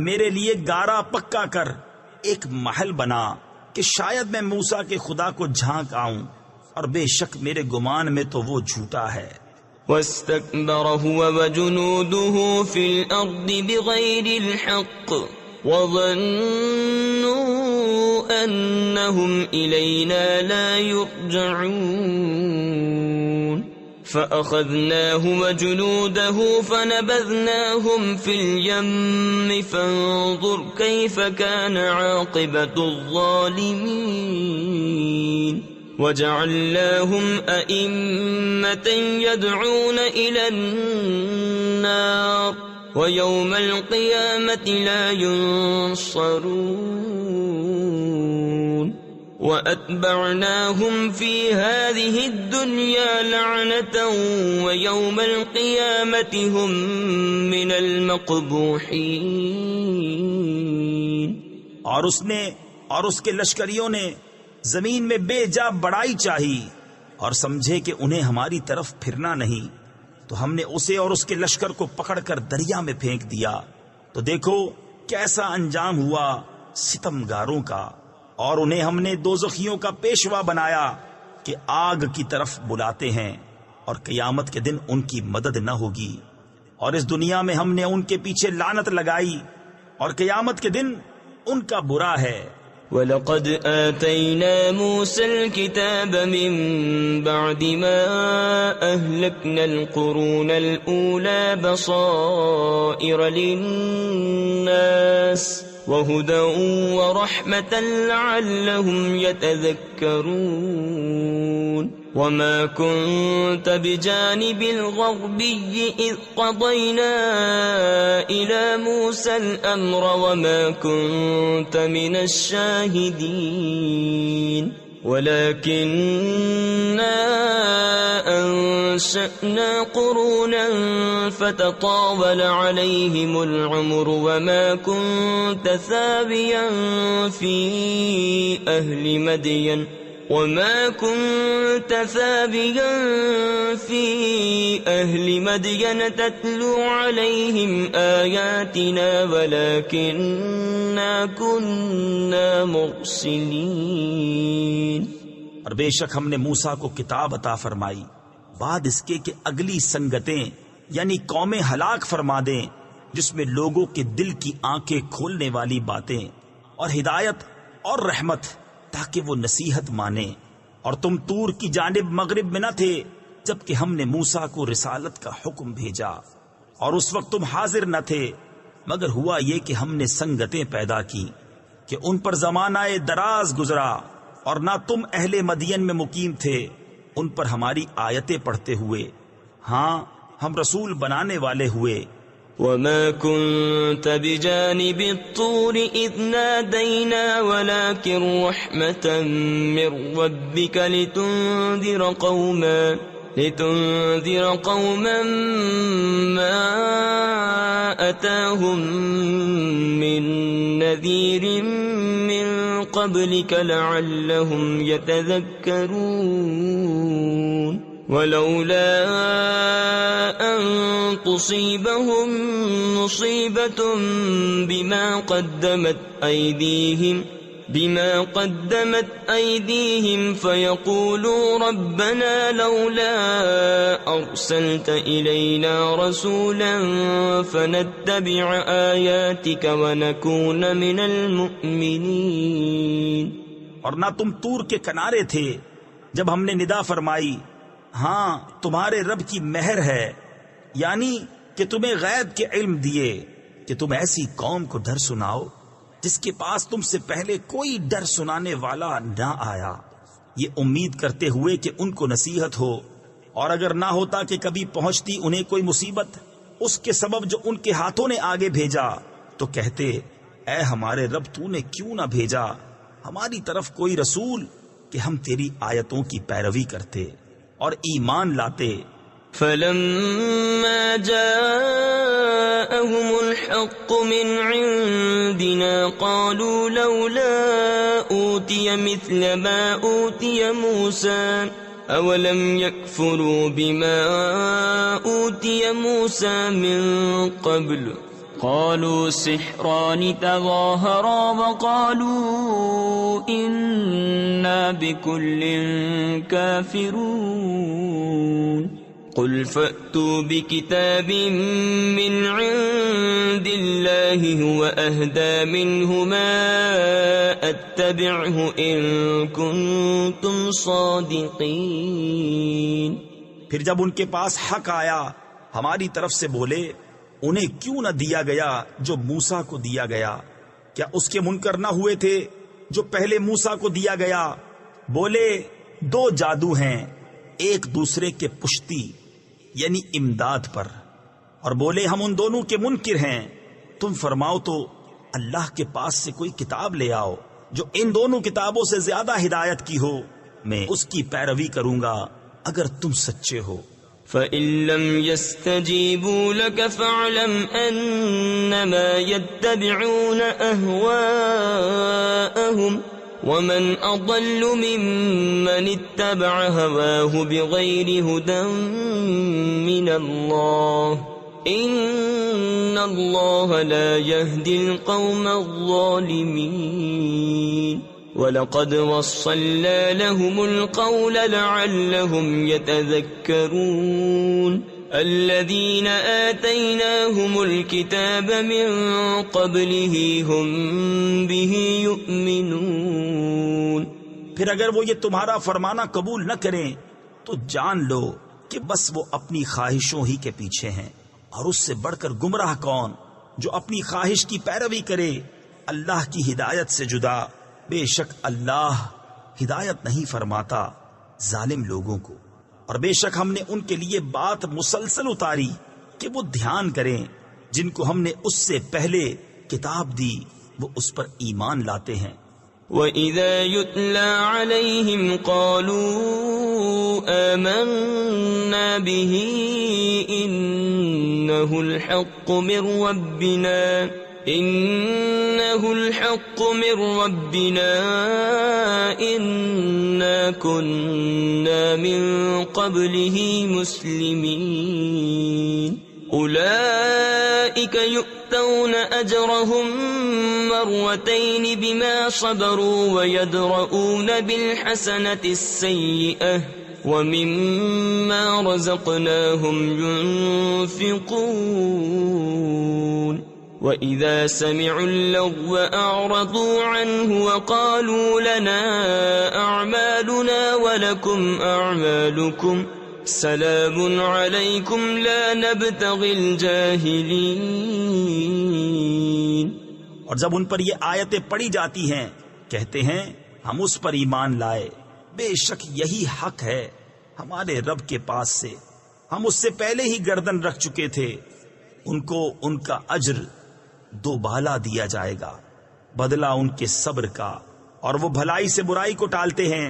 میرے لیے گارا پکا کر ایک محل بنا کہ شاید میں موسیٰ کے خدا کو جھانک آؤں، اور بے شک میرے گمان میں تو وہ جھوٹا ہے۔ واستكبر هو وجنوده في الأرض بغير الحق وظنوا أنهم إلينا لا يرجعون فأخذناه وجنوده فنبذناهم في اليم فانظر كيف كان عاقبة الظالمين وجعلناهم أئمة يدعون إلى النار ويوم القيامة لا ينصرون وأتبعناهم في هذه الدنيا لعنة ويوم القيامة هم من المقبوحين۔ اور اس نے اور اس کے لشکریوں نے زمین میں بے جا بڑائی چاہی، اور سمجھے کہ انہیں ہماری طرف پھرنا نہیں، تو ہم نے اسے اور اس کے لشکر کو پکڑ کر دریا میں پھینک دیا، تو دیکھو کیسا انجام ہوا ستمگاروں کا۔ اور انہیں ہم نے دوزخیوں کا پیشوا بنایا کہ آگ کی طرف بلاتے ہیں، اور قیامت کے دن ان کی مدد نہ ہوگی، اور اس دنیا میں ہم نے ان کے پیچھے لعنت لگائی، اور قیامت کے دن ان کا برا ہے۔ وَلَقَدْ آتَيْنَا مُوسَى الْكِتَابَ مِنْ بَعْدِ مَا أَهْلَكْنَا الْقُرُونَ الْأُولَى بَصَائِرَ لِلنَّاسِ وَهُدًى وَرَحْمَةً لَعَلَّهُمْ يَتَذَكَّرُونَ وَمَا كُنْتَ بِجَانِبِ الْغَرْبِيِّ إِذْ قَضَيْنَا إِلَى مُوسَى الْأَمْرَ وَمَا كُنْتَ مِنَ الشَّاهِدِينَ وَلَكِنَّا أَنشَأْنَا قُرُونًا فَتَطَاوَلَ عَلَيْهِمُ الْعُمُرُ وَمَا كُنْتَ ثَاوِيًا فِي أَهْلِ مَدْيَنَ تتلو عليهم آياتنا ولكننا كنا مرسلين۔ اور بے شک ہم نے موسیٰ کو کتاب عطا فرمائی بعد اس کے کہ اگلی سنگتیں یعنی قومیں ہلاک فرما دیں، جس میں لوگوں کے دل کی آنکھیں کھولنے والی باتیں اور ہدایت اور رحمت، تاکہ وہ نصیحت مانے۔ اور تم طور کی جانب مغرب میں نہ تھے جبکہ ہم نے موسیٰ کو رسالت کا حکم بھیجا، اور اس وقت تم حاضر نہ تھے، مگر ہوا یہ کہ ہم نے سنگتیں پیدا کی کہ ان پر زمانہ دراز گزرا، اور نہ تم اہل مدین میں مقیم تھے ان پر ہماری آیتیں پڑھتے ہوئے، ہاں ہم رسول بنانے والے ہوئے۔ وما كنت بجانب الطور إذ نادينا ولكن رحمة من ربك لتنذر قوما ما أتاهم من نذير من قبلك لعلهم يتذكرون ولولا أن تصيبهم مصيبة بما قدمت أيديهم بما قدمت أيديهم فيقولوا ربنا لولا أرسلت إلينا رسولا فنتبع آياتك ونكون من المؤمنين. اور نہ تم طور کے کنارے تھے جب ہم نے ندا فرمائی ہاں تمہارے رب کی مہر ہے، یعنی کہ تمہیں غیب کے علم دیے کہ تم ایسی قوم کو ڈر سناؤ جس کے پاس تم سے پہلے کوئی ڈر سنانے والا نہ آیا، یہ امید کرتے ہوئے کہ ان کو نصیحت ہو، اور اگر نہ ہوتا کہ کبھی پہنچتی انہیں کوئی مصیبت اس کے سبب جو ان کے ہاتھوں نے آگے بھیجا تو کہتے اے ہمارے رب تو نے کیوں نہ بھیجا ہماری طرف کوئی رسول کہ ہم تیری آیتوں کی پیروی کرتے اور ایمان لاتے. فلما جاءهم الحق من عندنا قالوا لولا أوتي مثل ما أوتي موسى أولم يكفروا بما أوتي موسى من قبل قالوا سحران تظاهرا وقالوا إنا بكل كافرون. قل فأتوا بكتاب من عند الله هو أهدى منهما أتبعه إن كنتم صادقين. پھر جب ان کے پاس حق آیا ہماری طرف سے بولے انہیں کیوں نہ دیا گیا جو موسیٰ کو دیا گیا، کیا اس کے منکر نہ ہوئے تھے جو پہلے موسیٰ کو دیا گیا؟ بولے دو جادو ہیں ایک دوسرے کے پشتی یعنی امداد پر، اور بولے ہم ان دونوں کے منکر ہیں. تم فرماؤ تو اللہ کے پاس سے کوئی کتاب لے آؤ جو ان دونوں کتابوں سے زیادہ ہدایت کی ہو، میں اس کی پیروی کروں گا اگر تم سچے ہو. فَإِن لَّمْ يَسْتَجِيبُوا لَكَ فَاعْلَمْ أَنَّمَا يَتَّبِعُونَ أَهْوَاءَهُمْ وَمَنْ أَضَلُّ مِمَّنِ اتَّبَعَ هَوَاهُ بِغَيْرِ هُدًى مِّنَ اللَّهِ إِنَّ اللَّهَ لَا يَهْدِي الْقَوْمَ الظَّالِمِينَ. وَلَقَدْ وَصَّلْنَا لَهُمُ الْقَوْلَ لَعَلَّهُمْ يَتَذَكَّرُونَ. الَّذِينَ آتَيْنَاهُمُ الْكِتَابَ مِنْ قَبْلِهِ هُمْ بِهِ يُؤْمِنُونَ. پھر اگر وہ یہ تمہارا فرمانا قبول نہ کریں تو جان لو کہ بس وہ اپنی خواہشوں ہی کے پیچھے ہیں، اور اس سے بڑھ کر گمراہ کون جو اپنی خواہش کی پیروی کرے اللہ کی ہدایت سے جدا. بے شک اللہ ہدایت نہیں فرماتا ظالم لوگوں کو، اور بے شک ہم نے ان کے لیے بات مسلسل اتاری کہ وہ دھیان کریں جن کو ہم نے اس سے پہلے کتاب دی وہ اس پر ایمان لاتے ہیں. وَإِذَا يُتْلَى عَلَيْهِمْ قَالُوا آمَنَّا بِهِ إِنَّهُ الْحَقُّ مِنْ رَبِّنَا إِنَّا كُنَّا مِنْ قَبْلِهِ مُسْلِمِينَ. أُولَئِكَ يُؤْتَوْنَ أَجْرَهُمْ مَرَّتَيْنِ بِمَا صَبَرُوا وَيَدْرَؤُونَ بِالْحَسَنَةِ السَّيِّئَةَ وَمِمَّا رَزَقْنَاهُمْ يُنْفِقُونَ. وَإِذَا سَمِعُوا اللَّغْوَ أَعْرَضُوا عَنْهُ وَقَالُوا لَنَا أَعْمَالُنَا وَلَكُمْ أَعْمَالُكُمْ سَلَامٌ عَلَيْكُمْ لَا نَبْتَغِي الْجَاهِلِينَ. اور جب ان پر یہ آیتیں پڑھی جاتی ہیں کہتے ہیں ہم اس پر ایمان لائے، بے شک یہی حق ہے ہمارے رب کے پاس سے، ہم اس سے پہلے ہی گردن رکھ چکے تھے. ان کو ان کا اجر دوبالا دیا جائے گا، بدلہ ان کے صبر کا، اور وہ بھلائی سے برائی کو ٹالتے ہیں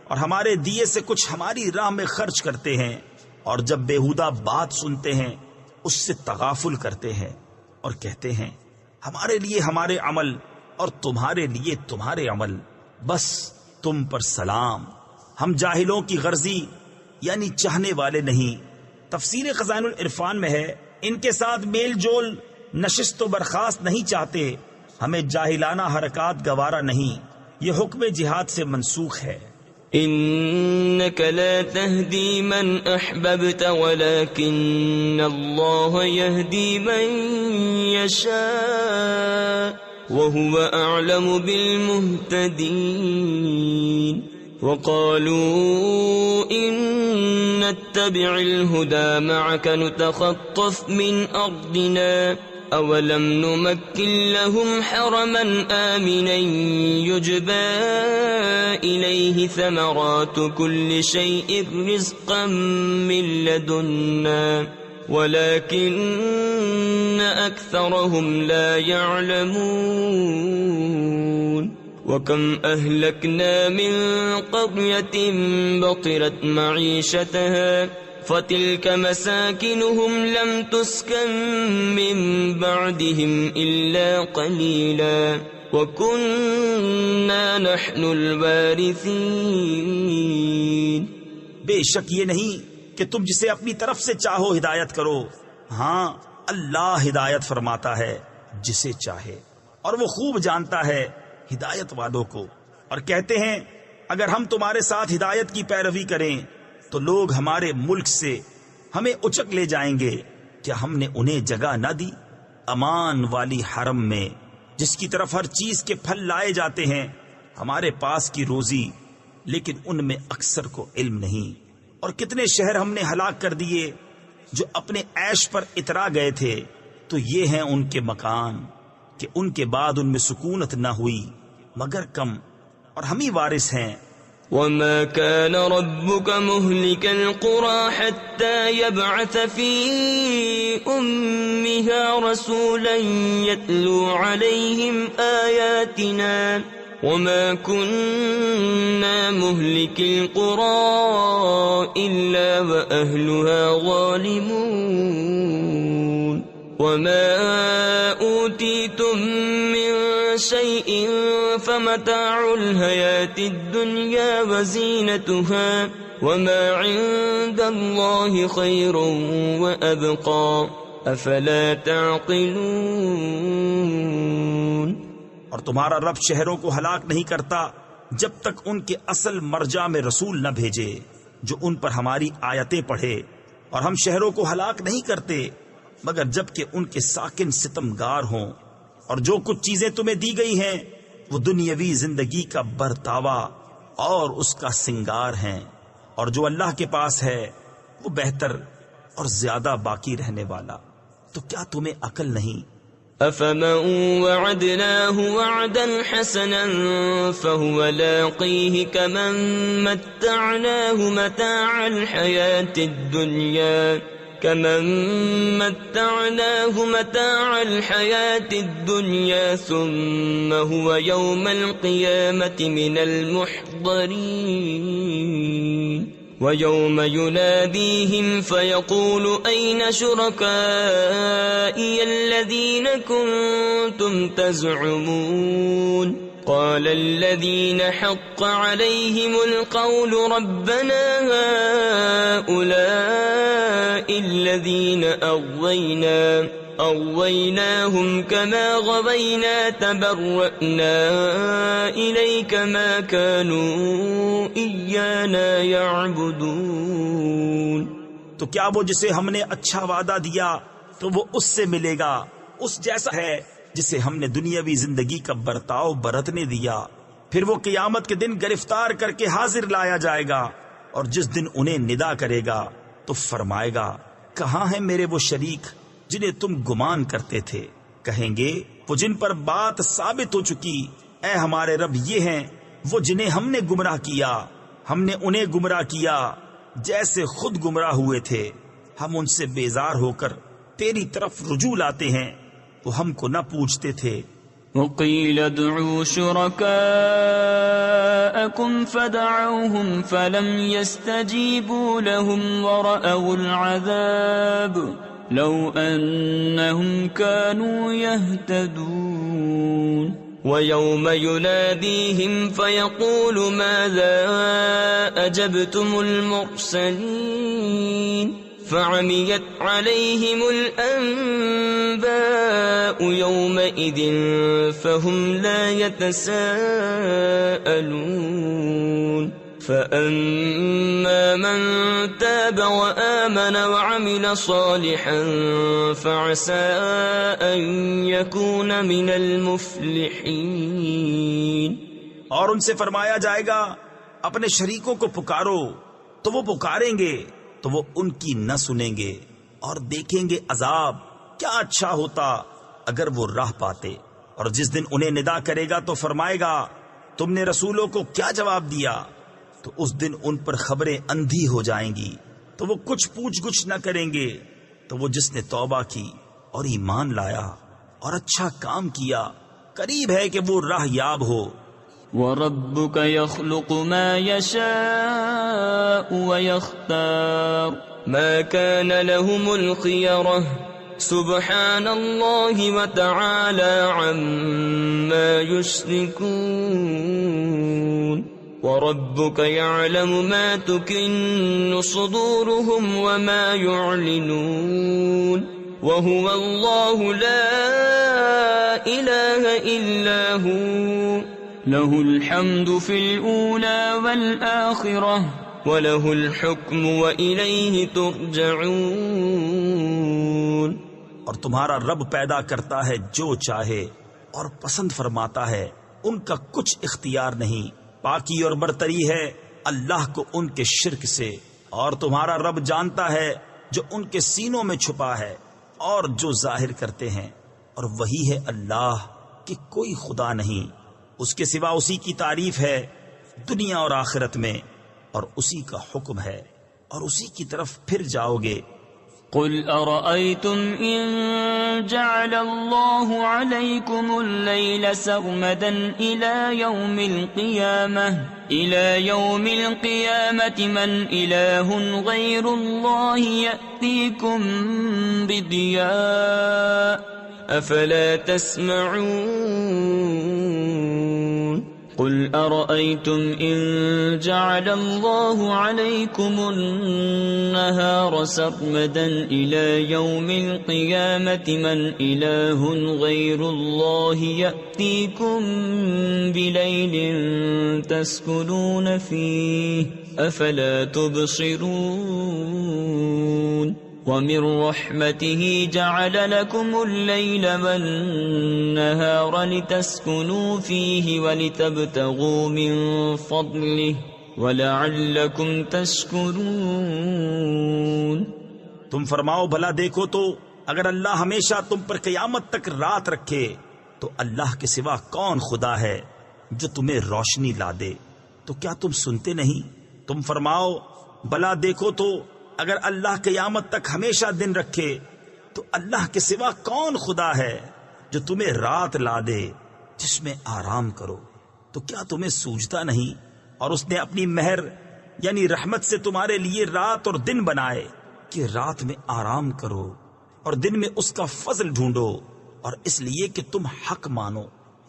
اور ہمارے دیے سے کچھ ہماری راہ میں خرچ کرتے ہیں، اور جب بےہودہ بات سنتے ہیں اس سے تغافل کرتے ہیں اور کہتے ہیں ہمارے لیے ہمارے عمل اور تمہارے لیے تمہارے عمل، بس تم پر سلام، ہم جاہلوں کی غرضی یعنی چاہنے والے نہیں. تفسیر خزائن العرفان میں ہے ان کے ساتھ میل جول نشست و برخاست نہیں چاہتے، ہمیں جاہلانہ حرکات گوارا نہیں، یہ حکم جہاد سے منسوخ ہے۔ إنك لا تهدي من أحببت ولكن الله يهدي من يشاء وهو أعلم بالمهتدين وقالوا إن نتبع الهدى معك نتخطف من أرضنا أولم نمكن لهم حرما آمنا يجبى إليه ثمرات كل شيء رزقا من لدنا ولكن أكثرهم لا يعلمون وكم أهلكنا من قرية بطرت معيشتها فتلك مساكنهم لم تسكن من بعدهم إلا قليلا وكنا نحن الوارثين۔ بے شک یہ نہیں کہ تم جسے اپنی طرف سے چاہو ہدایت کرو، ہاں اللہ ہدایت فرماتا ہے جسے چاہے، اور وہ خوب جانتا ہے ہدایت والوں کو۔ اور کہتے ہیں اگر ہم تمہارے ساتھ ہدایت کی پیروی کریں تو لوگ ہمارے ملک سے ہمیں اچک لے جائیں گے، کیا ہم نے انہیں جگہ نہ دی امان والی حرم میں جس کی طرف ہر چیز کے پھل لائے جاتے ہیں، ہمارے پاس کی روزی، لیکن ان میں اکثر کو علم نہیں۔ اور کتنے شہر ہم نے ہلاک کر دیے جو اپنے عیش پر اترا گئے تھے، تو یہ ہیں ان کے مکان کہ ان کے بعد ان میں سکونت نہ ہوئی مگر کم، اور ہم ہی وارث ہیں۔ وما كان ربك مهلك القرى حتى يبعث في أمها رسولا يتلو عليهم آياتنا وما كنا مهلك القرى إلا وأهلها ظالمون وما أوتيتم من شيء فمتاع الحياة الدنيا وزينتها وما عند الله خير وأبقى أفلا تعقلون۔ اور تمہارا رب شہروں کو ہلاک نہیں کرتا جب تک ان کے اصل مرجع میں رسول نہ بھیجے جو ان پر ہماری آیتیں پڑھے، اور ہم شہروں کو ہلاک نہیں کرتے مگر جب کہ ان کے ساکن ستمگار ہوں۔ اور جو کچھ چیزیں تمہیں دی گئی ہیں وہ دنیاوی زندگی کا برتاوا اور اس کا سنگار ہیں، اور جو اللہ کے پاس ہے وہ بہتر اور زیادہ باقی رہنے والا۔ تو کیا تمہیں عقل نہیں؟ أفمن وعدناه وعدا حسنا فهو لاقيه كمن متعناه متاع الحياة الدنيا ثم هو يوم القيامة من المحضرين ويوم يناديهم فيقول أين شركائي الذين كنتم تزعمون قال الذين حق عليهم القول ربنا هؤلاء الذين أغويناهم كما غوينا تبرأنا إليك ما كانوا إيانا يعبدون۔ تو کیا وہ جسے ہم نے اچھا وعدہ دیا تو وہ اس سے ملے گا، اس جیسا ہے جسے ہم نے دنیاوی زندگی کا برتاؤ برتنے دیا، پھر وہ قیامت کے دن گرفتار کر کے حاضر لایا جائے گا، اور جس دن انہیں ندا کرے گا تو فرمائے گا کہاں ہیں میرے وہ شریک جنہیں تم گمان کرتے تھے؟ کہیں گے وہ جن پر بات ثابت ہو چکی، اے ہمارے رب یہ ہیں وہ جنہیں ہم نے گمراہ کیا، ہم نے انہیں گمراہ کیا جیسے خود گمراہ ہوئے تھے، ہم ان سے بیزار ہو کر تیری طرف رجوع لاتے ہیں، وہ ہم کو نہ پوچھتے تھے۔ وقيل ادعوا شركاءكم فدعوهم فلم يستجيبوا لهم ورأوا العذاب لو أنهم كانوا يهتدون ويوم يناديهم فيقول ماذا أجبتم المرسلين فعميت عليهم الأنباء يومئذ فهم لا يتساءلون فأما من تاب وآمن وعمل صالحا فعسى أن يكون من المفلحين۔ اور ان سے فرمایا جائے گا اپنے شریکوں کو پکارو، تو وہ پکاریں گے تو وہ ان کی نہ سنیں گے، اور دیکھیں گے عذاب کیا اچھا ہوتا اگر وہ راہ پاتے۔ اور جس دن انہیں ندا کرے گا تو فرمائے گا تم نے رسولوں کو کیا جواب دیا؟ تو اس دن ان پر خبریں اندھی ہو جائیں گی، تو وہ کچھ پوچھ گچھ نہ کریں گے۔ تو وہ جس نے توبہ کی اور ایمان لایا اور اچھا کام کیا، قریب ہے کہ وہ راہ یاب ہو۔ وَرَبُّكَ يَخْلُقُ مَا يَشَاءُ وَيَخْتَارُ مَا كَانَ لَهُمُ الْخِيَرَةُ سُبْحَانَ اللَّهِ وَتَعَالَى عَمَّا يُشْرِكُونَ وَرَبُّكَ يَعْلَمُ مَا تُكِنُّ صُدُورُهُمْ وَمَا يُعْلِنُونَ وَهُوَ اللَّهُ لَا إِلَهَ إِلَّا هُوَ لَهُ الْحَمْدُ فِي الْأُولَى وَالْآخِرَةِ وَلَهُ الْحُكْمُ وَإِلَيْهِ تُرْجَعُونَ۔ اور تمہارا رب پیدا کرتا ہے جو چاہے اور پسند فرماتا ہے، ان کا کچھ اختیار نہیں۔ پاکی اور برتری ہے اللہ کو ان کے شرک سے، اور تمہارا رب جانتا ہے جو ان کے سینوں میں چھپا ہے اور جو ظاہر کرتے ہیں، اور وہی ہے اللہ کہ کوئی خدا نہیں، اس کے سوا اسی کی تعریف ہے دنیا اور آخرت میں، اور اسی کا حکم ہے اور اسی کی طرف پھر جاؤ گے۔ قل أرأيتم إن جعل الله عليكم الليل سرمدا إلى يوم القيامة من إله غير الله يأتيكم بضياء أفلا تسمعون قل أرأيتم إن جعل الله عليكم النهار سرمدا إلى يوم القيامة من إله غير الله يأتيكم بليل تسكنون فيه أفلا تبصرون ومن رحمته جعل لكم الليل والنهار لتسكنوا فيه ولتبتغوا من فضله ولعلكم تشكرون۔ تم فرماؤ بھلا دیکھو تو اگر اللہ ہمیشہ تم پر قیامت تک رات رکھے تو اللہ کے سوا کون خدا ہے جو تمہیں روشنی لا دے؟ تو کیا تم سنتے نہیں؟ تم فرماؤ بھلا دیکھو تو اگر اللہ قیامت تک ہمیشہ دن رکھے تو اللہ کے سوا کون خدا ہے جو تمہیں رات لا دے جس میں آرام کرو؟ تو کیا تمہیں سوجتا نہیں؟ اور اس نے اپنی مہر یعنی رحمت سے تمہارے لیے رات اور دن بنائے کہ رات میں آرام کرو اور دن میں اس کا فضل ڈھونڈو، اور اس لیے کہ تم حق مانو۔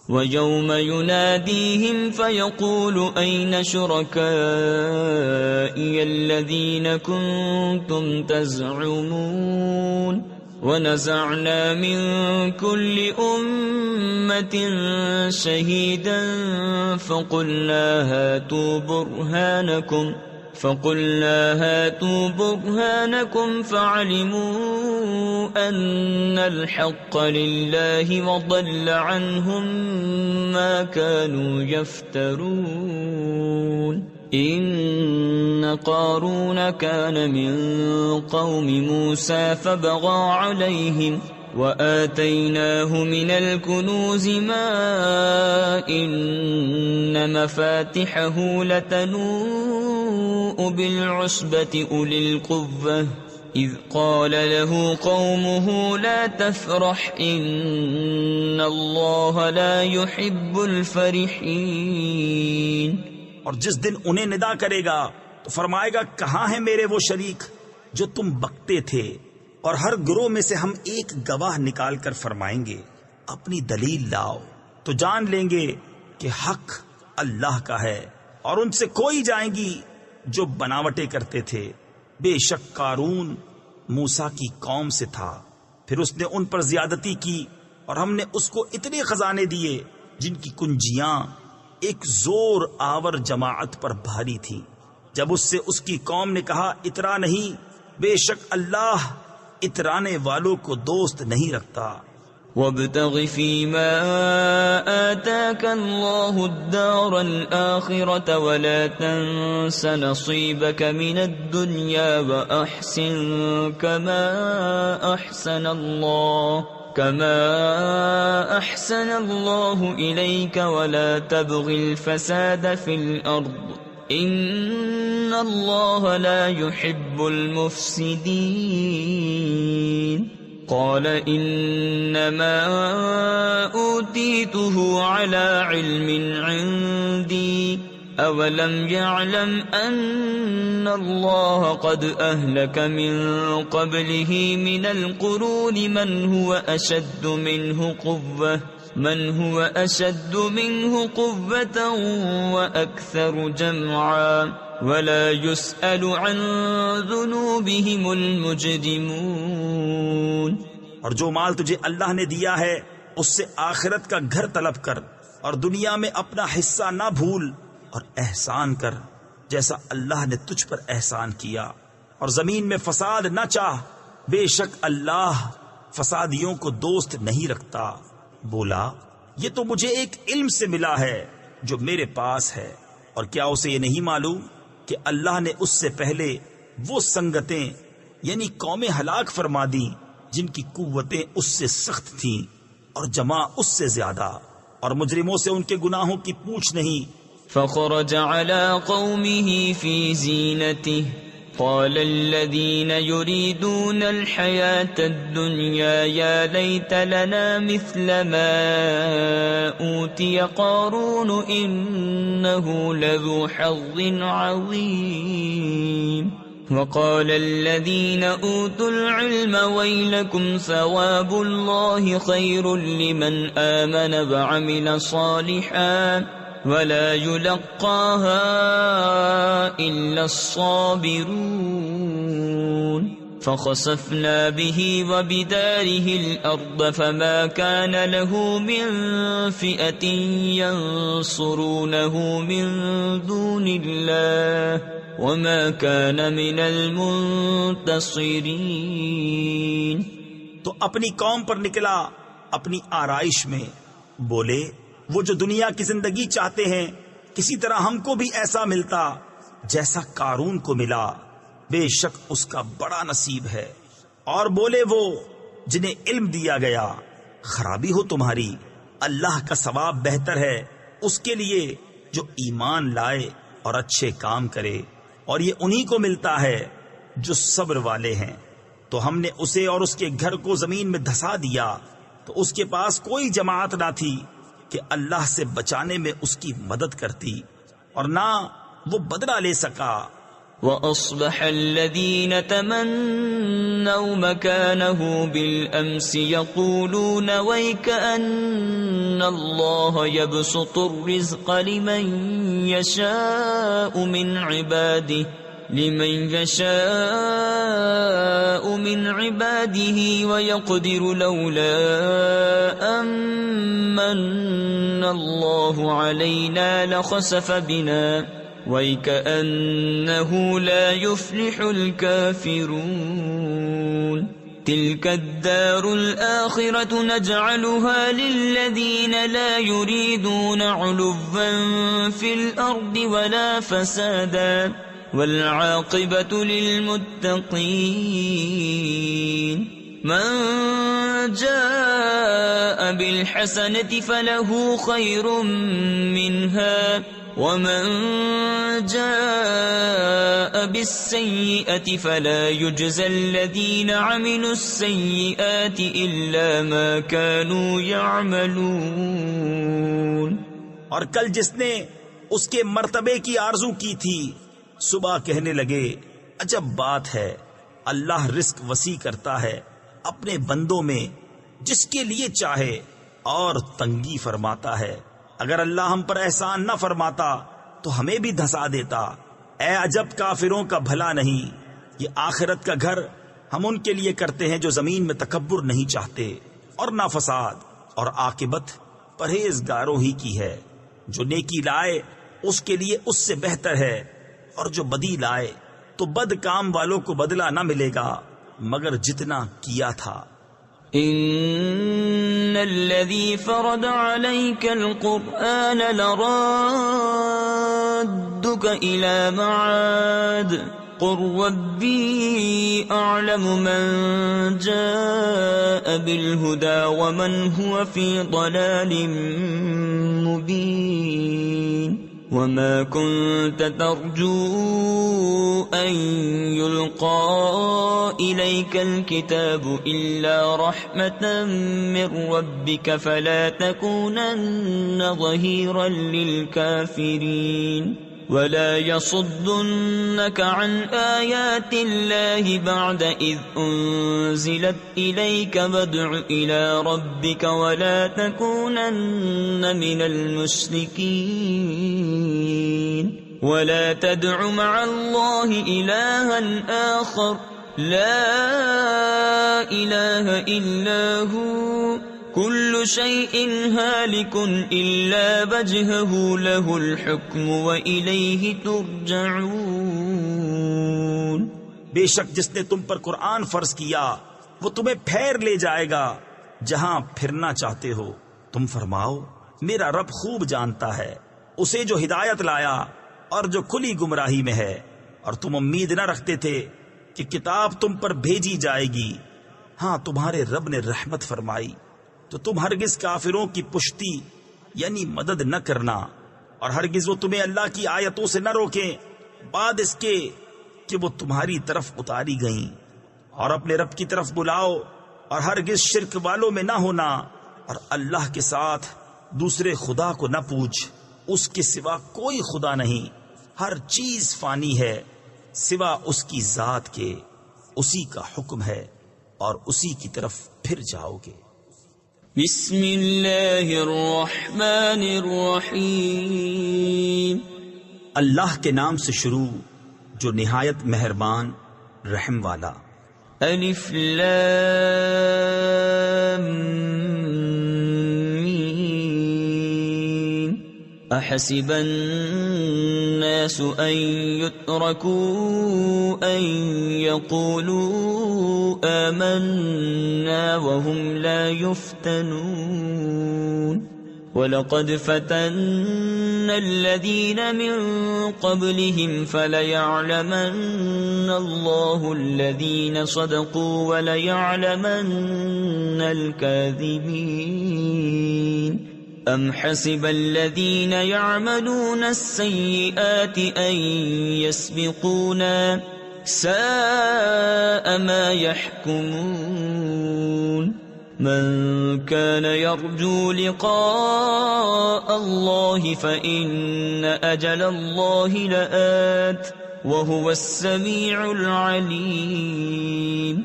وَيَوْمَ يُنَادِيهِمْ فَيَقُولُ أَيْنَ شُرَكَائِيَ الَّذِينَ كُنتُمْ تَزْعُمُونَ وَنَزَعْنَا مِنْ كُلِّ أُمَّةٍ شَهِيدًا فَقُلْنَا هَاتُوا بُرْهَانَكُمْ فَعَلِمُوا أَنَّ الْحَقَّ لِلَّهِ وَضَلَّ عَنْهُمْ مَا كَانُوا يَفْتَرُونَ إِنَّ قَارُونَ كَانَ مِنْ قَوْمِ مُوسَى فَبَغَى عَلَيْهِمْ وَآتَيْنَاهُ مِنَ الْكُنُوزِ مَا إِنَّ مَفَاتِحَهُ لَتَنُوءُ بِالْعُصْبَةِ أُولِي الْقُوَّةِ إِذْ قَالَ لَهُ قَوْمُهُ لَا تَفْرَحْ إِنَّ اللَّهَ لَا يُحِبُّ الْفَرِحِينَ۔ اور جس دن انہیں ندا کرے گا تو فرمائے گا کہاں ہیں میرے وہ شریک جو تم بکتے تھے؟ اور ہر گروہ میں سے ہم ایک گواہ نکال کر فرمائیں گے اپنی دلیل لاؤ، تو جان لیں گے کہ حق اللہ کا ہے، اور ان سے کوئی جائیں گی جو بناوٹیں کرتے تھے۔ بے شک قارون موسیٰ کی قوم سے تھا، پھر اس نے ان پر زیادتی کی اور ہم نے اس کو اتنے خزانے دیے جن کی کنجیاں ایک زور آور جماعت پر بھاری تھی۔ جب اس سے اس کی قوم نے کہا اترا نہیں، بے شک اللہ اترانے والوں کو دوست نہیں رکھتا۔ وابتغ فيما آتاك الله الدار الآخرة ولا تنس نصيبك من الدنيا وأحسن كما أحسن الله إليك ولا تبغ الفساد في الأرض إن الله لا يحب المفسدين۔ قال انما اوتیته على علم عندي اولم يعلم ان الله قد اهلك من قبله من القرون من هو اشد منه قوة واكثر جمعا ولا يسأل عن ذنوبهم المجرمون۔ اور جو مال تجھے اللہ نے دیا ہے اس سے آخرت کا گھر طلب کر، اور دنیا میں اپنا حصہ نہ بھول، اور احسان کر جیسا اللہ نے تجھ پر احسان کیا، اور زمین میں فساد نہ چاہ، بے شک اللہ فسادیوں کو دوست نہیں رکھتا۔ بولا یہ تو مجھے ایک علم سے ملا ہے جو میرے پاس ہے، اور کیا اسے یہ نہیں معلوم کہ اللہ نے اس سے پہلے وہ سنگتیں یعنی قومیں ہلاک فرما دی جن کی قوتیں اس سے سخت تھیں اور جمع اس سے زیادہ، اور مجرموں سے ان کے گناہوں کی پوچھ نہیں۔ فخرج على قومه في زينته قال الذين يريدون الحياة الدنيا يا ليت لنا مثل ما أوتي قارون إنه لذو حظ عظيم۔ وقال الذين أوتوا العلم ويلكم ثواب الله خير لمن آمن وعمل صالحا ولا يلقاها إلا الصابرون۔ فخسفنا به وبداره الأرض فما كان له من فئة ينصرونه من دون الله وما كان من المنتصرين۔ تو اپنی قوم پر نکلا اپنی آرائش میں، بولے وہ جو دنیا کی زندگی چاہتے ہیں کسی طرح ہم کو بھی ایسا ملتا جیسا قارون کو ملا، بے شک اس کا بڑا نصیب ہے۔ اور بولے وہ جنہیں علم دیا گیا خرابی ہو تمہاری، اللہ کا ثواب بہتر ہے اس کے لیے جو ایمان لائے اور اچھے کام کرے، اور یہ انہی کو ملتا ہے جو صبر والے ہیں۔ تو ہم نے اسے اور اس کے گھر کو زمین میں دھسا دیا تو اس کے پاس کوئی جماعت نہ تھی کہ اللہ سے بچانے میں اس کی مدد کرتی، اور نہ وہ بدلہ لے سکا۔ وَأَصْبَحَ الَّذِينَ تَمَنَّوْا مَكَانَهُ بِالْأَمْسِ يَقُولُونَ وَيْكَأَنَّ اللَّهَ يَبْسُطُ الرِّزْقَ لِمَن يَشَاءُ مِنْ عِبَادِهِ وَيَقْدِرُ لَوْلَا أَمَّنَّ اللَّهُ عَلَيْنَا لَخَسَفَ بِنَا وَيْكَأَنَّهُ لَا يُفْلِحُ الْكَافِرُونَ۔ تِلْكَ الدَّارُ الْآخِرَةُ نَجْعَلُهَا لِلَّذِينَ لَا يُرِيدُونَ عُلُوًّا فِي الْأَرْضِ وَلَا فَسَادًا وَالْعَاقِبَةُ لِلْمُتَّقِينَ۔ مَنْ جَاءَ بِالْحَسَنَةِ فَلَهُ خَيْرٌ مِّنْهَا وَمَنْ جَاءَ بِالسَّيِّئَةِ فَلَا يُجْزَى الَّذِينَ عَمِلُوا السَّيِّئَاتِ إِلَّا مَا كَانُوا يَعْمَلُونَ۔ اور کل جس نے اس کے مرتبے کی آرزو کی تھی صبح کہنے لگے عجب بات ہے، اللہ رزق وسیع کرتا ہے اپنے بندوں میں جس کے لیے چاہے اور تنگی فرماتا ہے۔ اگر اللہ ہم پر احسان نہ فرماتا تو ہمیں بھی دھسا دیتا۔ اے عجب کافروں کا بھلا نہیں، یہ آخرت کا گھر ہم ان کے لیے کرتے ہیں جو زمین میں تکبر نہیں چاہتے اور نہ فساد، اور عاقبت پرہیزگاروں ہی کی ہے۔ جو نیکی لائے اس کے لیے اس سے بہتر ہے، اور جو بدی لائے تو بد کام والوں کو بدلہ نہ ملے گا مگر جتنا کیا تھا۔ ان الذي فرض عليك القرآن لرادك الى معاد قل ربي اعلم من جاء بالهدى ومن هو في ضلال مبين وما كنت ترجو أن يلقى إليك الكتاب إلا رحمة من ربك فلا تكونن ظهيرا للكافرين ولا يصدنك عن آيات الله بعد إذ أنزلت إليك وادع إلى ربك ولا تكونن من المشركين ولا تدع مع الله إلها آخر لا إله إلا هو كل شيء هالك إلا وجهه له الحكم وإليه ترجعون۔ بے شک جس نے تم پر قرآن فرض کیا وہ تمہیں پھیر لے جائے گا جہاں پھرنا چاہتے ہو۔ تم فرماؤ میرا رب خوب جانتا ہے اسے جو ہدایت لایا اور جو کھلی گمراہی میں ہے، اور تم امید نہ رکھتے تھے کہ کتاب تم پر بھیجی جائے گی۔ ہاں تمہارے رب نے رحمت فرمائی تو تم ہرگز کافروں کی پشتی یعنی مدد نہ کرنا، اور ہرگز وہ تمہیں اللہ کی آیتوں سے نہ روکیں بعد اس کے کہ وہ تمہاری طرف اتاری گئیں، اور اپنے رب کی طرف بلاؤ اور ہرگز شرک والوں میں نہ ہونا، اور اللہ کے ساتھ دوسرے خدا کو نہ پوچھ، اس کے سوا کوئی خدا نہیں، ہر چیز فانی ہے سوا اس کی ذات کے، اسی کا حکم ہے اور اسی کی طرف پھر جاؤ گے۔ بسم اللہ الرحمن الرحیم، اللہ کے نام سے شروع جو نہایت مہربان رحم والا۔ الف لام میم، احسب الناس ان يتركوا ان يقولوا آمنا وهم لا يفتنون وَلَقَدْ فَتَنَّا الَّذِينَ مِن قَبْلِهِمْ فَلَيَعْلَمَنَّ اللَّهُ الَّذِينَ صَدَقُوا وَلَيَعْلَمَنَّ الْكَاذِبِينَ أَمْ حَسِبَ الَّذِينَ يَعْمَلُونَ السَّيِّئَاتِ أَن يَسْبِقُونَا سَاءَ مَا يَحْكُمُونَ من كان يرجو لقاء الله فإن أجل الله لآت وهو السميع العليم۔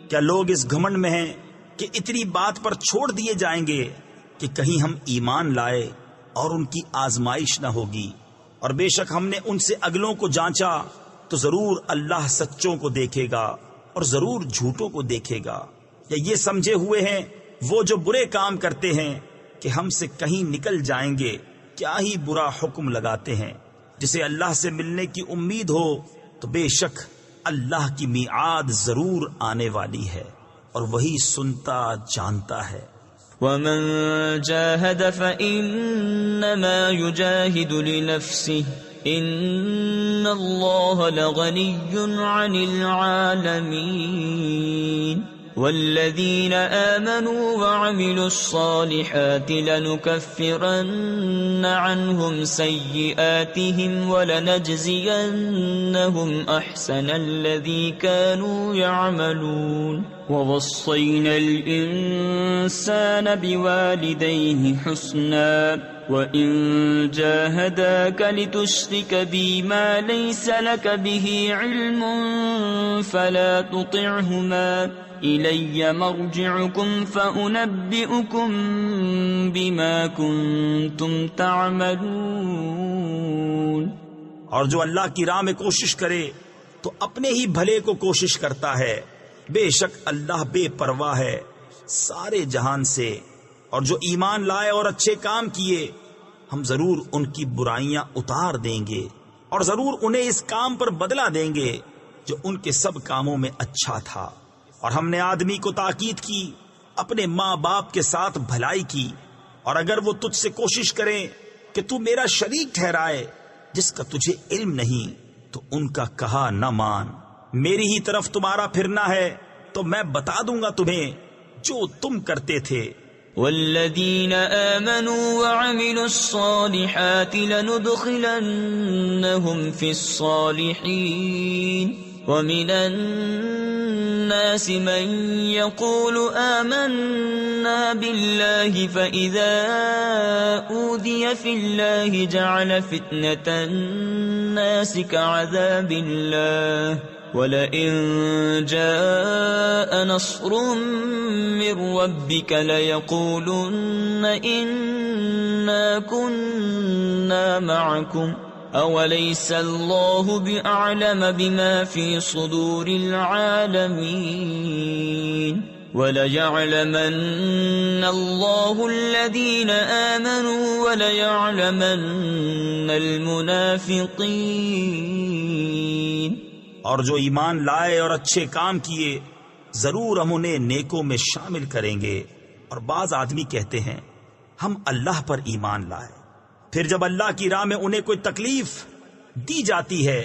کیا لوگ اس گھمنڈ میں ہیں کہ اتنی بات پر چھوڑ دیے جائیں گے کہ کہیں ہم ایمان لائے اور ان کی آزمائش نہ ہوگی، اور بے شک ہم نے ان سے اگلوں کو جانچا تو ضرور اللہ سچوں کو دیکھے گا اور ضرور جھوٹوں کو دیکھے گا۔ یا یہ سمجھے ہوئے ہیں وہ جو برے کام کرتے ہیں کہ ہم سے کہیں نکل جائیں گے، کیا ہی برا حکم لگاتے ہیں۔ جسے اللہ سے ملنے کی امید ہو تو بے شک اللہ کی میعاد ضرور آنے والی ہے، اور وہی سنتا جانتا ہے۔ ومن جاهد فإنما يجاهد لنفسه إن الله لغني عن العالمين والذين آمنوا وعملوا الصالحات لنكفرن عنهم سيئاتهم ولنجزينهم أحسن الذي كانوا يعملون ووصينا الإنسان بوالديه حسنا وإن جاهداك لتشرك بي ما ليس لك به علم فلا تطعهما إلي مرجعكم فأنبئكم بما كنتم تعملون۔ اور جو اللہ کی راہ میں کوشش کرے تو اپنے ہی بھلے کو کوشش کرتا ہے، بے شک اللہ بے پرواہ ہے سارے جہان سے، اور جو ایمان لائے اور اچھے کام کیے ہم ضرور ان کی برائیاں اتار دیں گے، اور ضرور انہیں اس کام پر بدلہ دیں گے جو ان کے سب کاموں میں اچھا تھا۔ اور ہم نے آدمی کو تاکید کی اپنے ماں باپ کے ساتھ بھلائی کی، اور اگر وہ تجھ سے کوشش کریں کہ تو میرا شریک ٹھہرائے جس کا تجھے علم نہیں، تو ان کا کہا نہ مان، میری ہی طرف تمہارا پھرنا ہے تو میں بتا دوں گا تمہیں جو تم کرتے تھے۔ والذین آمنوا وعملوا الصالحات لندخلنهم في الصالحین ومن الناس من يقول آمنا بالله فإذا أوذي في الله جعل فتنة الناس كعذاب الله وَلَئِن جَاءَ نَصْرٌ مِّن رَّبِّكَ لَيَقُولُنَّ إِنَّا كُنَّا مَعَكُمْ أَوَلَيْسَ اللَّهُ بِأَعْلَمَ بِمَا فِي صُدُورِ الْعَالَمِينَ وَلَيَعْلَمَنَّ اللَّهُ الَّذِينَ آمَنُوا وَلَيَعْلَمَنَّ الْمُنَافِقِينَ۔ اور جو ایمان لائے اور اچھے کام کیے ضرور ہم انہیں نیکوں میں شامل کریں گے۔ اور بعض آدمی کہتے ہیں ہم اللہ پر ایمان لائے، پھر جب اللہ کی راہ میں انہیں کوئی تکلیف دی جاتی ہے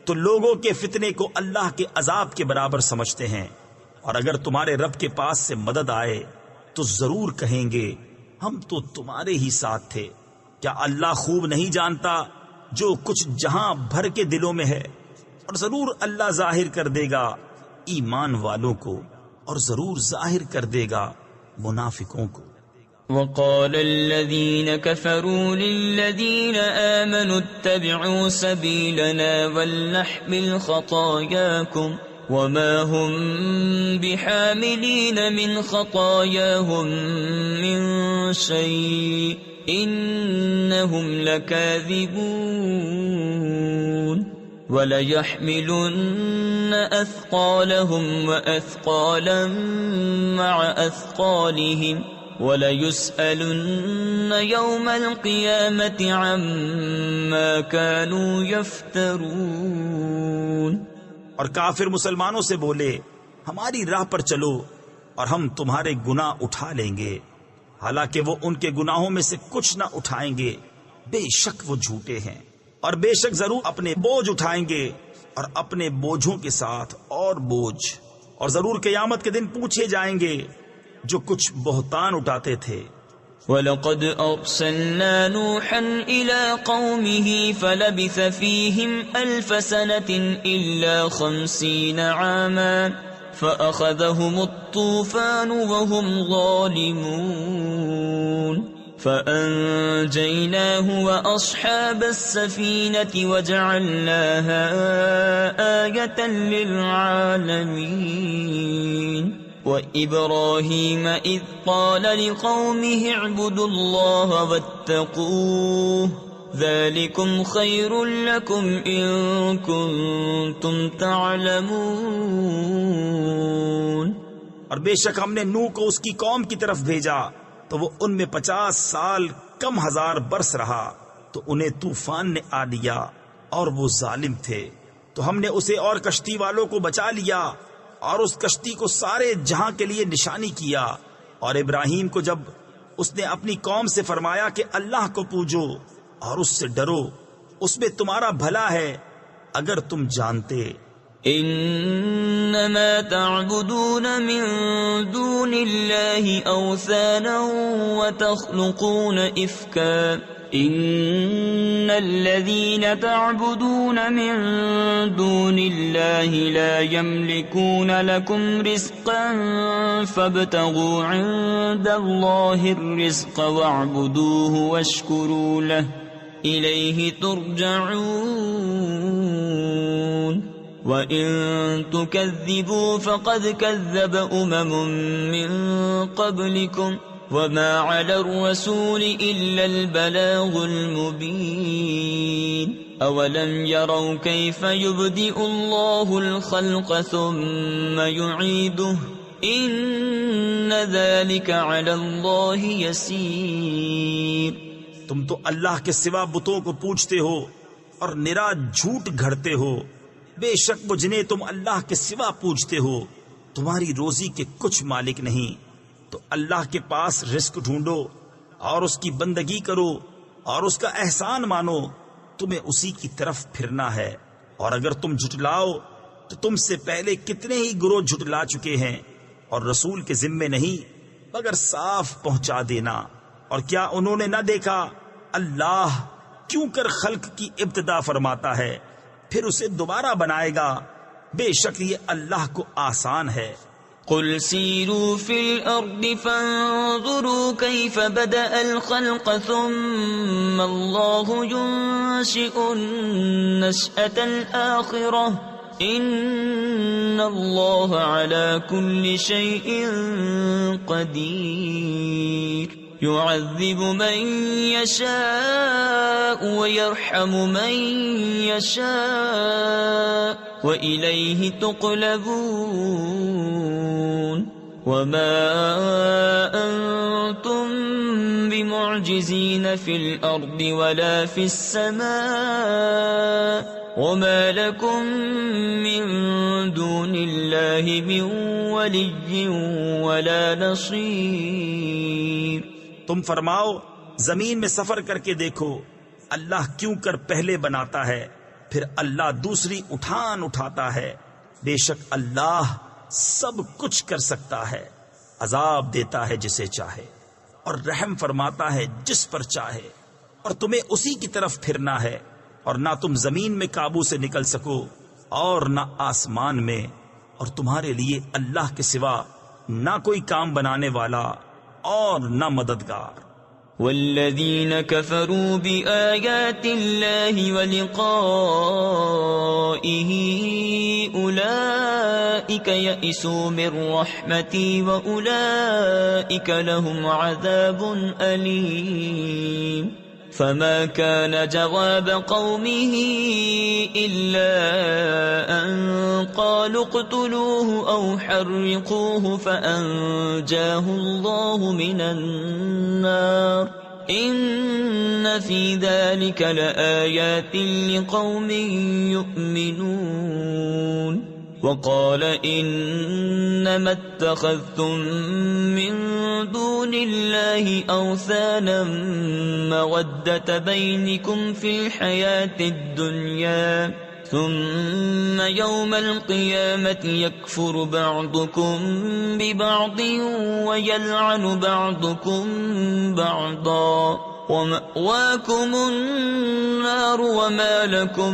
تو لوگوں کے فتنے کو اللہ کے عذاب کے برابر سمجھتے ہیں، اور اگر تمہارے رب کے پاس سے مدد آئے تو ضرور کہیں گے ہم تو تمہارے ہی ساتھ تھے۔ کیا اللہ خوب نہیں جانتا جو کچھ جہاں بھر کے دلوں میں ہے؟ اور ضرور اللہ ظاہر کر دے گا ایمان والوں کو، اور ضرور ظاہر کر دے گا منافقوں کو۔ وقال الذين كفروا للذين آمنوا اتبعوا سبيلنا ولنحمل خطاياكم وما هم بحاملين من خطاياهم من شيء إنهم لكاذبون وَلَيَحْمِلُنَّ أَثْقَالَهُمْ وَأَثْقَالًا مَعَ أَثْقَالِهِمْ وَلَيُسْأَلُنَّ يَوْمَ الْقِيَامَةِ عَمَّا كَانُوا يَفْتَرُونَ۔ اور کافر مسلمانوں سے بولے ہماری راہ پر چلو اور ہم تمہارے گناہ اٹھا لیں گے، حالانکہ وہ ان کے گناہوں میں سے کچھ نہ اٹھائیں گے، بے شک وہ جھوٹے ہیں، اور بے شک ضرور اپنے بوجھ اٹھائیں گے اور اپنے بوجھوں کے ساتھ اور بوجھ، اور ضرور قیامت کے دن پوچھے جائیں گے جو کچھ بہتان اٹھاتے تھے۔ وَلَقَدْ أَرْسَلْنَا نُوحًا إِلَىٰ قَوْمِهِ فَلَبِثَ فِيهِمْ أَلْفَ سَنَةٍ إِلَّا 50 عَامًا فَأَخَذَهُمُ الطُّوفَانُ وَهُمْ ظَالِمُونَ فَأَنجَيْنَاهُ وَأَصْحَابَ السَّفِينَةِ وَجَعَلْنَاهَا آيَةً لِّلْعَالَمِينَ وَإِبْرَاهِيمَ إِذْ قَالَ لِقَوْمِهِ اعْبُدُوا اللَّهَ وَاتَّقُوهُ ذَلِكُمْ خَيْرٌ لَّكُمْ إِن كُنتُمْ تَعْلَمُونَ۔ اور بے شک ہم نے نوح کو اس کی قوم کی طرف بھیجا تو وہ ان میں 50 سال کم ہزار برس رہا، تو انہیں طوفان نے آ لیا اور وہ ظالم تھے، تو ہم نے اسے اور کشتی والوں کو بچا لیا اور اس کشتی کو سارے جہاں کے لیے نشانی کیا۔ اور ابراہیم کو جب اس نے اپنی قوم سے فرمایا کہ اللہ کو پوجو اور اس سے ڈرو، اس میں تمہارا بھلا ہے اگر تم جانتے۔ انما تعبدون من دون الله اوثانا وتخلقون افكا ان الذين تعبدون من دون الله لا يملكون لكم رزقا فابتغوا عند الله الرزق واعبدوه واشكروا له اليه ترجعون وَإِن تُكَذِّبُوا فَقَدْ كَذَّبَ مِن قَبْلِكُمْ وَمَا عَلَى الرَّسُولِ إِلَّا الْبَلَاغُ الْمُبِينُ۔ أولم يروا كيف يبدئ الله الخلق ثم يعيده إن ذلك على الله يسير۔ تم تو اللہ کے سوا بتوں کو پوجتے ہو اور نرا جھوٹ گھڑتے ہو۔ بے شک وہ جنہیں تم اللہ کے سوا پوجتے ہو تمہاری روزی کے کچھ مالک نہیں، تو اللہ کے پاس رزق ڈھونڈو اور اس کی بندگی کرو اور اس کا احسان مانو، تمہیں اسی کی طرف پھرنا ہے۔ اور اگر تم جھٹلاؤ تو تم سے پہلے کتنے ہی گروہ جھٹلا چکے ہیں، اور رسول کے ذمے نہیں مگر صاف پہنچا دینا۔ اور کیا انہوں نے نہ دیکھا اللہ کیوں کر خلق کی ابتدا فرماتا ہے پھر اسے دوبارہ بنائے گا، بے شک یہ اللہ کو آسان ہے۔ قل سیروا فی الارض فانظروا کیف بدأ الخلق ثم اللہ ينشئ النشأة الآخرة ان اللہ علی کل شیء قدیر يعذب من يشاء ويرحم من يشاء وإليه تقلبون وما أنتم بمعجزين في الأرض ولا في السماء وما لكم من دون الله من ولي ولا نصير۔ تم فرماؤ زمین میں سفر کر کے دیکھو اللہ کیوں کر پہلے بناتا ہے پھر اللہ دوسری اٹھان اٹھاتا ہے، بے شک اللہ سب کچھ کر سکتا ہے، عذاب دیتا ہے جسے چاہے اور رحم فرماتا ہے جس پر چاہے، اور تمہیں اسی کی طرف پھرنا ہے، اور نہ تم زمین میں قابو سے نکل سکو اور نہ آسمان میں، اور تمہارے لیے اللہ کے سوا نہ کوئی کام بنانے والا اور نہ مددگار۔ والذین کفروا بآیات اللہ ولقائہ اولئک یئسوا من رحمتی واولئک لهم عذاب علیم۔ فما كان جواب قومه إلا أن قالوا اقتلوه أو حرقوه فأنجاه الله من النار إن في ذلك لآيات لقوم يؤمنون۔ وقال إنما اتخذتم من دون الله أوثانا مودة بينكم في الحياة الدنيا ثم يوم القيامة يكفر بعضكم ببعض ويلعن بعضكم بعضا ومأواكم النار وما لكم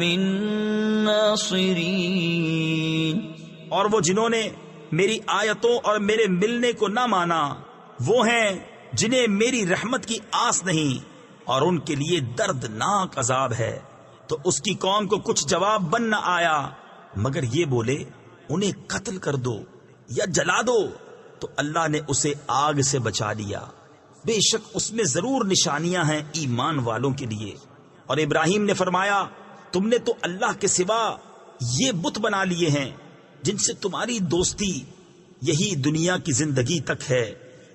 من ناصرین۔ اور وہ جنہوں نے میری آیتوں اور میرے ملنے کو نہ مانا وہ ہیں جنہیں میری رحمت کی آس نہیں، اور ان کے لیے دردناک عذاب ہے۔ تو اس کی قوم کو کچھ جواب بن نہ آیا مگر یہ بولے انہیں قتل کر دو یا جلا دو، تو اللہ نے اسے آگ سے بچا لیا، بے شک اس میں ضرور نشانیاں ہیں ایمان والوں کے لیے۔ اور ابراہیم نے فرمایا تم نے تو اللہ کے سوا یہ بت بنا لیے ہیں جن سے تمہاری دوستی یہی دنیا کی زندگی تک ہے،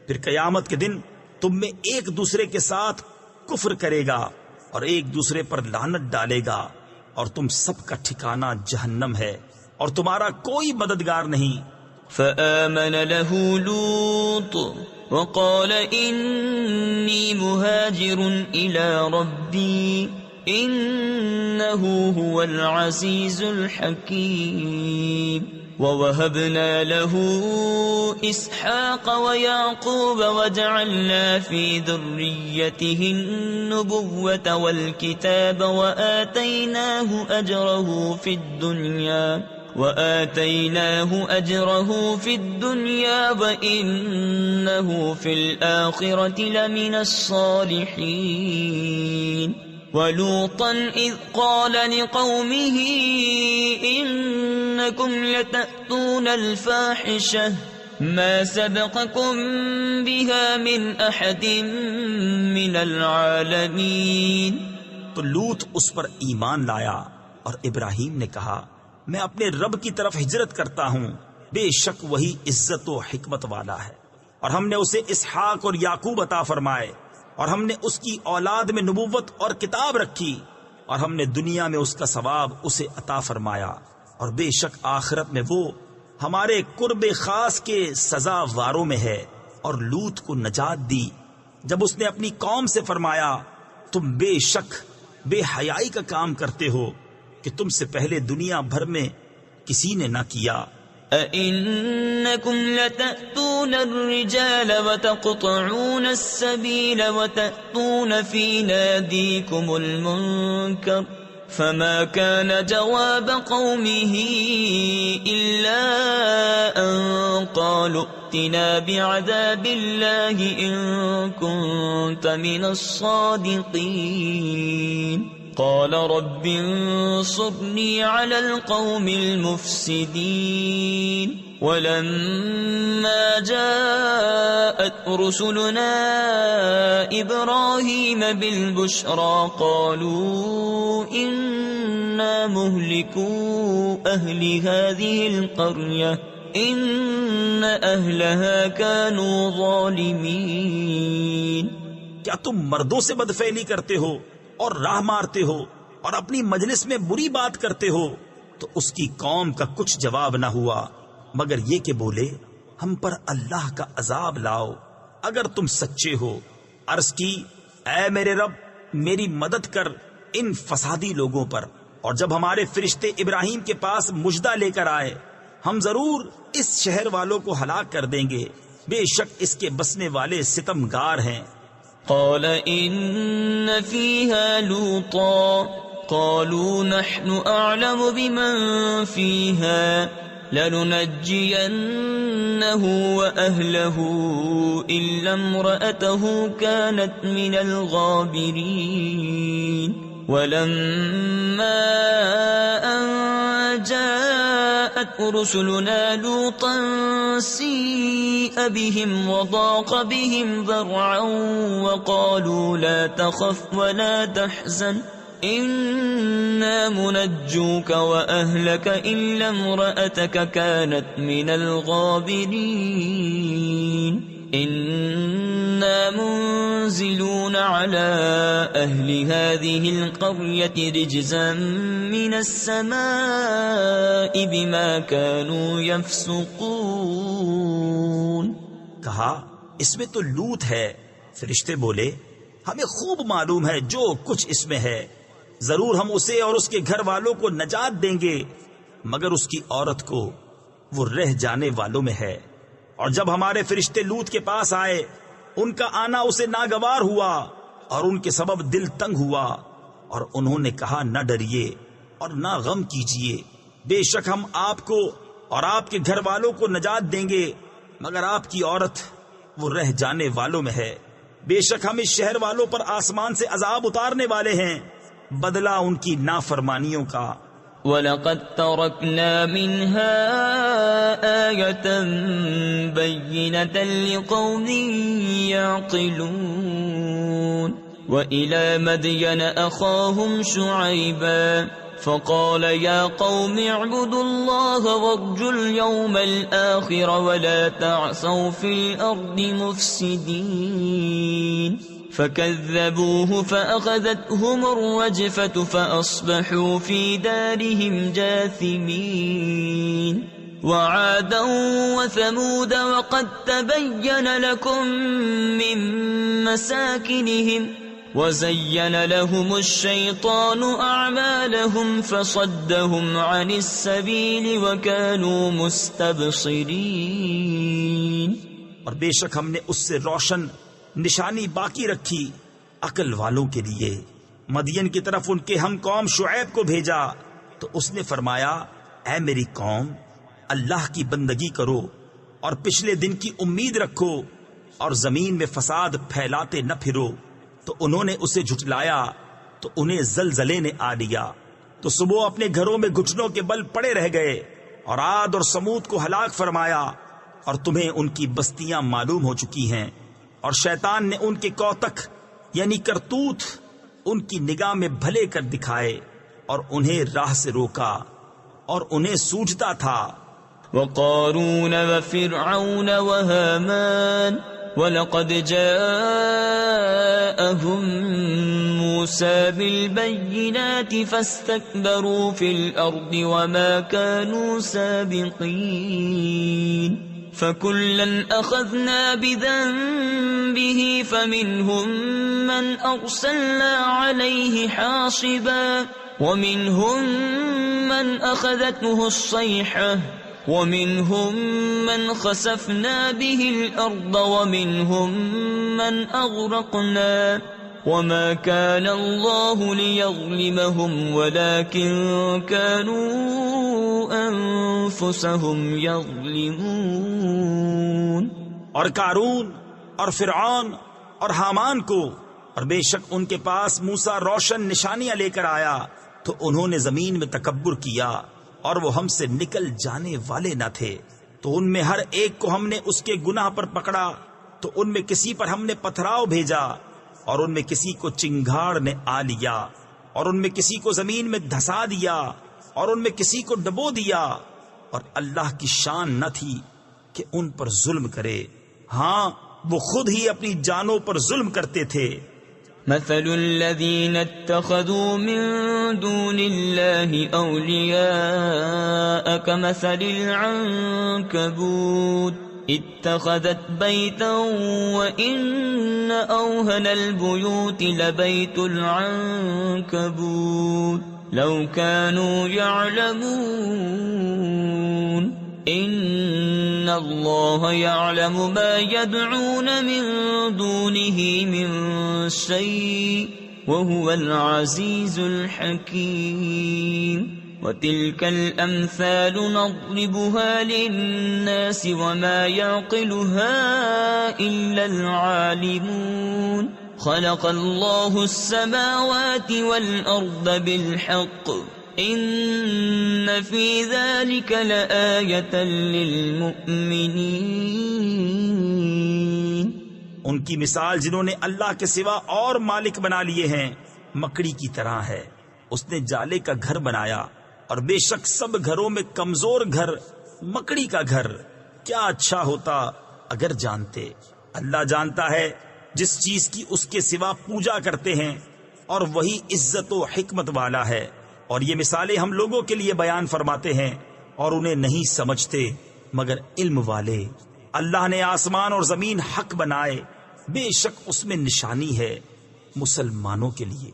پھر قیامت کے دن تم میں ایک دوسرے کے ساتھ کفر کرے گا اور ایک دوسرے پر لعنت ڈالے گا، اور تم سب کا ٹھکانہ جہنم ہے اور تمہارا کوئی مددگار نہیں۔ فآمن له لوط وقال انی مہاجر الی ربی انه هو العزیز الحکیم۔ ووهبنا له اسحاق ويعقوب وجعلنا في ذريته النبوة والكتاب وآتيناه أجره في الدنيا وإنه في الآخرة لمن الصالحين۔ ولوطا إذ قال لقومه إنكم لتأتون الفاحشة ما سبقكم بها من أحد من العالمين۔ تو لوط اس پر ایمان لایا، اور ابراہیم نے کہا میں اپنے رب کی طرف ہجرت کرتا ہوں، بے شک وہی عزت و حکمت والا ہے، اور ہم نے اسے اسحاق اور یعقوب عطا فرمائے، اور ہم نے اس کی اولاد میں نبوت اور کتاب رکھی، اور ہم نے دنیا میں اس کا ثواب اسے عطا فرمایا، اور بے شک آخرت میں وہ ہمارے قرب خاص کے سزا واروں میں ہے۔ اور لوط کو نجات دی جب اس نے اپنی قوم سے فرمایا تم بے شک بے حیائی کا کام کرتے ہو کہ تم سے پہلے دنیا بھر میں کسی نے نہ کیا۔ أَإِنَّكُمْ لَتَأْتُونَ الرِّجَالَ وَتَقْطَعُونَ السَّبِيلَ وَتَأْتُونَ فِي نَادِيكُمُ الْمُنكَرَ فَمَا كَانَ جَوَابَ قَوْمِهِ إِلَّا أَن قَالُوا ائْتِنَا بِعَذَابِ اللَّهِ إِن كُنتَ مِنَ الصَّادِقِينَ قال رب انصرني على القوم المفسدين ولما جاءت رسلنا إبراهيم بالبشرى قالوا إنا مهلكو أهل هذه القرية إن أهلها كانوا ظالمين۔ کیا تم مردوں سے بدفعلی کرتے ہو اور راہ مارتے ہو اور اپنی مجلس میں بری بات کرتے ہو؟ تو اس کی قوم کا کچھ جواب نہ ہوا مگر یہ کہ بولے ہم پر اللہ کا عذاب لاؤ اگر تم سچے ہو۔ عرض کی اے میرے رب میری مدد کر ان فسادی لوگوں پر، اور جب ہمارے فرشتے ابراہیم کے پاس مژدہ لے کر آئے ہم ضرور اس شہر والوں کو ہلاک کر دیں گے، بے شک اس کے بسنے والے ستمگار ہیں۔ قال إن فيها لوطا قالوا نحن أعلم بمن فيها لننجينه وأهله إلا امرأته كانت من الغابرين ولما أن جاءت رسلنا لوطا سيء بهم وضاق بهم ذرعا وقالوا لا تخف ولا تحزن إنا منجوك وأهلك إلا امرأتك كانت من الغابرين إنا منزلون على أهل هذه القرية رجزا من السماء بما كانوا يفسقون۔ کہا اس میں تو لوط ہے۔ فرشتے بولے ہمیں خوب معلوم ہے جو کچھ اس میں ہے، ضرور ہم اسے اور اس کے گھر والوں کو نجات دیں گے مگر اس کی عورت کو وہ رہ جانے والوں میں ہے۔ اور جب ہمارے فرشتے لوط کے پاس آئے ان کا آنا اسے ناگوار ہوا اور ان کے سبب دل تنگ ہوا، اور انہوں نے کہا نہ ڈریے اور نہ غم کیجیے، بے شک ہم آپ کو اور آپ کے گھر والوں کو نجات دیں گے مگر آپ کی عورت وہ رہ جانے والوں میں ہے۔ بے شک ہم اس شہر والوں پر آسمان سے عذاب اتارنے والے ہیں، بدلہ ان کی نافرمانیوں کا۔ وَلَقَدْ تَرَكْنَا مِنْهَا آيَةً بَيِّنَةً لِقَوْمٍ يَعْقِلُونَ وَإِلَى مَدْيَنَ أَخَاهُمْ شُعَيْبًا فقال يا قوم اعبدوا الله وارجوا اليوم الآخر ولا تعثوا في الأرض مفسدين فكذبوه فأخذتهم الرجفة فأصبحوا في دارهم جاثمين وعادا وثمود وقد تبين لكم من مساكنهم وزين لهم الشيطان أعمالهم فصدهم عن السبيل وكانوا مستبصرين۔ اور بے شک ہم نے اس سے روشن نشانی باقی رکھی عقل والوں کے لیے۔ مدین کی طرف ان کے ہم قوم شعیب کو بھیجا تو اس نے فرمایا اے میری قوم اللہ کی بندگی کرو اور پچھلے دن کی امید رکھو اور زمین میں فساد پھیلاتے نہ پھرو۔ تو انہوں نے اسے جھٹلایا تو انہیں زلزلے نے آ لیا تو صبح اپنے گھروں میں گھٹنوں کے بل پڑے رہ گئے، اور عاد اور سمود کو ہلاک فرمایا، اور تمہیں ان کی بستیاں معلوم ہو چکی ہیں، اور شیطان نے ان کے کوتک یعنی کرتوت ان کی نگاہ میں بھلے کر دکھائے اور انہیں راہ سے روکا اور انہیں سوجھتا تھا. وقارون وفرعون وهامان وَلَقَدْ جَاءَهُمْ مُوسَى بِالْبَيِّنَاتِ فَاسْتَكْبَرُوا فِي الْأَرْضِ وَمَا كَانُوا سَابِقِينَ فَكُلًّا أَخَذْنَا بِذَنبِهِ فَمِنْهُمْ مَنْ أَرْسَلْنَا عَلَيْهِ حَاصِبًا وَمِنْهُمْ مَنْ أَخَذَتْهُ الصَّيْحَةُ وَمِنْهُمْ مَنْ خَسَفْنَا بِهِ الْأَرْضَ وَمِنْهُمْ مَنْ أَغْرَقْنَا وَمَا كَانَ اللَّهُ لِيَظْلِمَهُمْ وَلَكِنْ كَانُوا أَنفُسَهُمْ يَظْلِمُونَ. اور قارون اور فرعون اور حامان کو، اور بے شک ان کے پاس موسیٰ روشن نشانیاں لے کر آیا تو انہوں نے زمین میں تکبر کیا اور وہ ہم سے نکل جانے والے نہ تھے. تو ان میں ہر ایک کو ہم نے اس کے گناہ پر پکڑا، تو ان میں کسی پر ہم نے پتھراؤ بھیجا، اور ان میں کسی کو چنگھاڑ نے آ لیا، اور ان میں کسی کو زمین میں دھسا دیا، اور ان میں کسی کو ڈبو دیا. اور اللہ کی شان نہ تھی کہ ان پر ظلم کرے، ہاں وہ خود ہی اپنی جانوں پر ظلم کرتے تھے. مثل الذين اتخذوا من دون الله أولياء كمثل العنكبوت اتخذت بيتا وإن أوهن البيوت لبيت العنكبوت لو كانوا يعلمون إن الله يعلم ما يدعون من دونه من شيء وهو العزيز الحكيم. وتلك الأمثال نضربها للناس وما يعقلها إلا العالمون. خلق الله السماوات والأرض بالحق ان فی ذلک لآیۃ للمؤمنین. ان کی مثال جنہوں نے اللہ کے سوا اور مالک بنا لیے ہیں مکڑی کی طرح ہے. اس نے جالے کا گھر بنایا، اور بے شک سب گھروں میں کمزور گھر مکڑی کا گھر. کیا اچھا ہوتا اگر جانتے. اللہ جانتا ہے جس چیز کی اس کے سوا پوجا کرتے ہیں، اور وہی عزت و حکمت والا ہے. اور یہ مثالیں ہم لوگوں کے لیے بیان فرماتے ہیں اور انہیں نہیں سمجھتے مگر علم والے. اللہ نے آسمان اور زمین حق بنائے، بے شک اس میں نشانی ہے مسلمانوں کے لیے.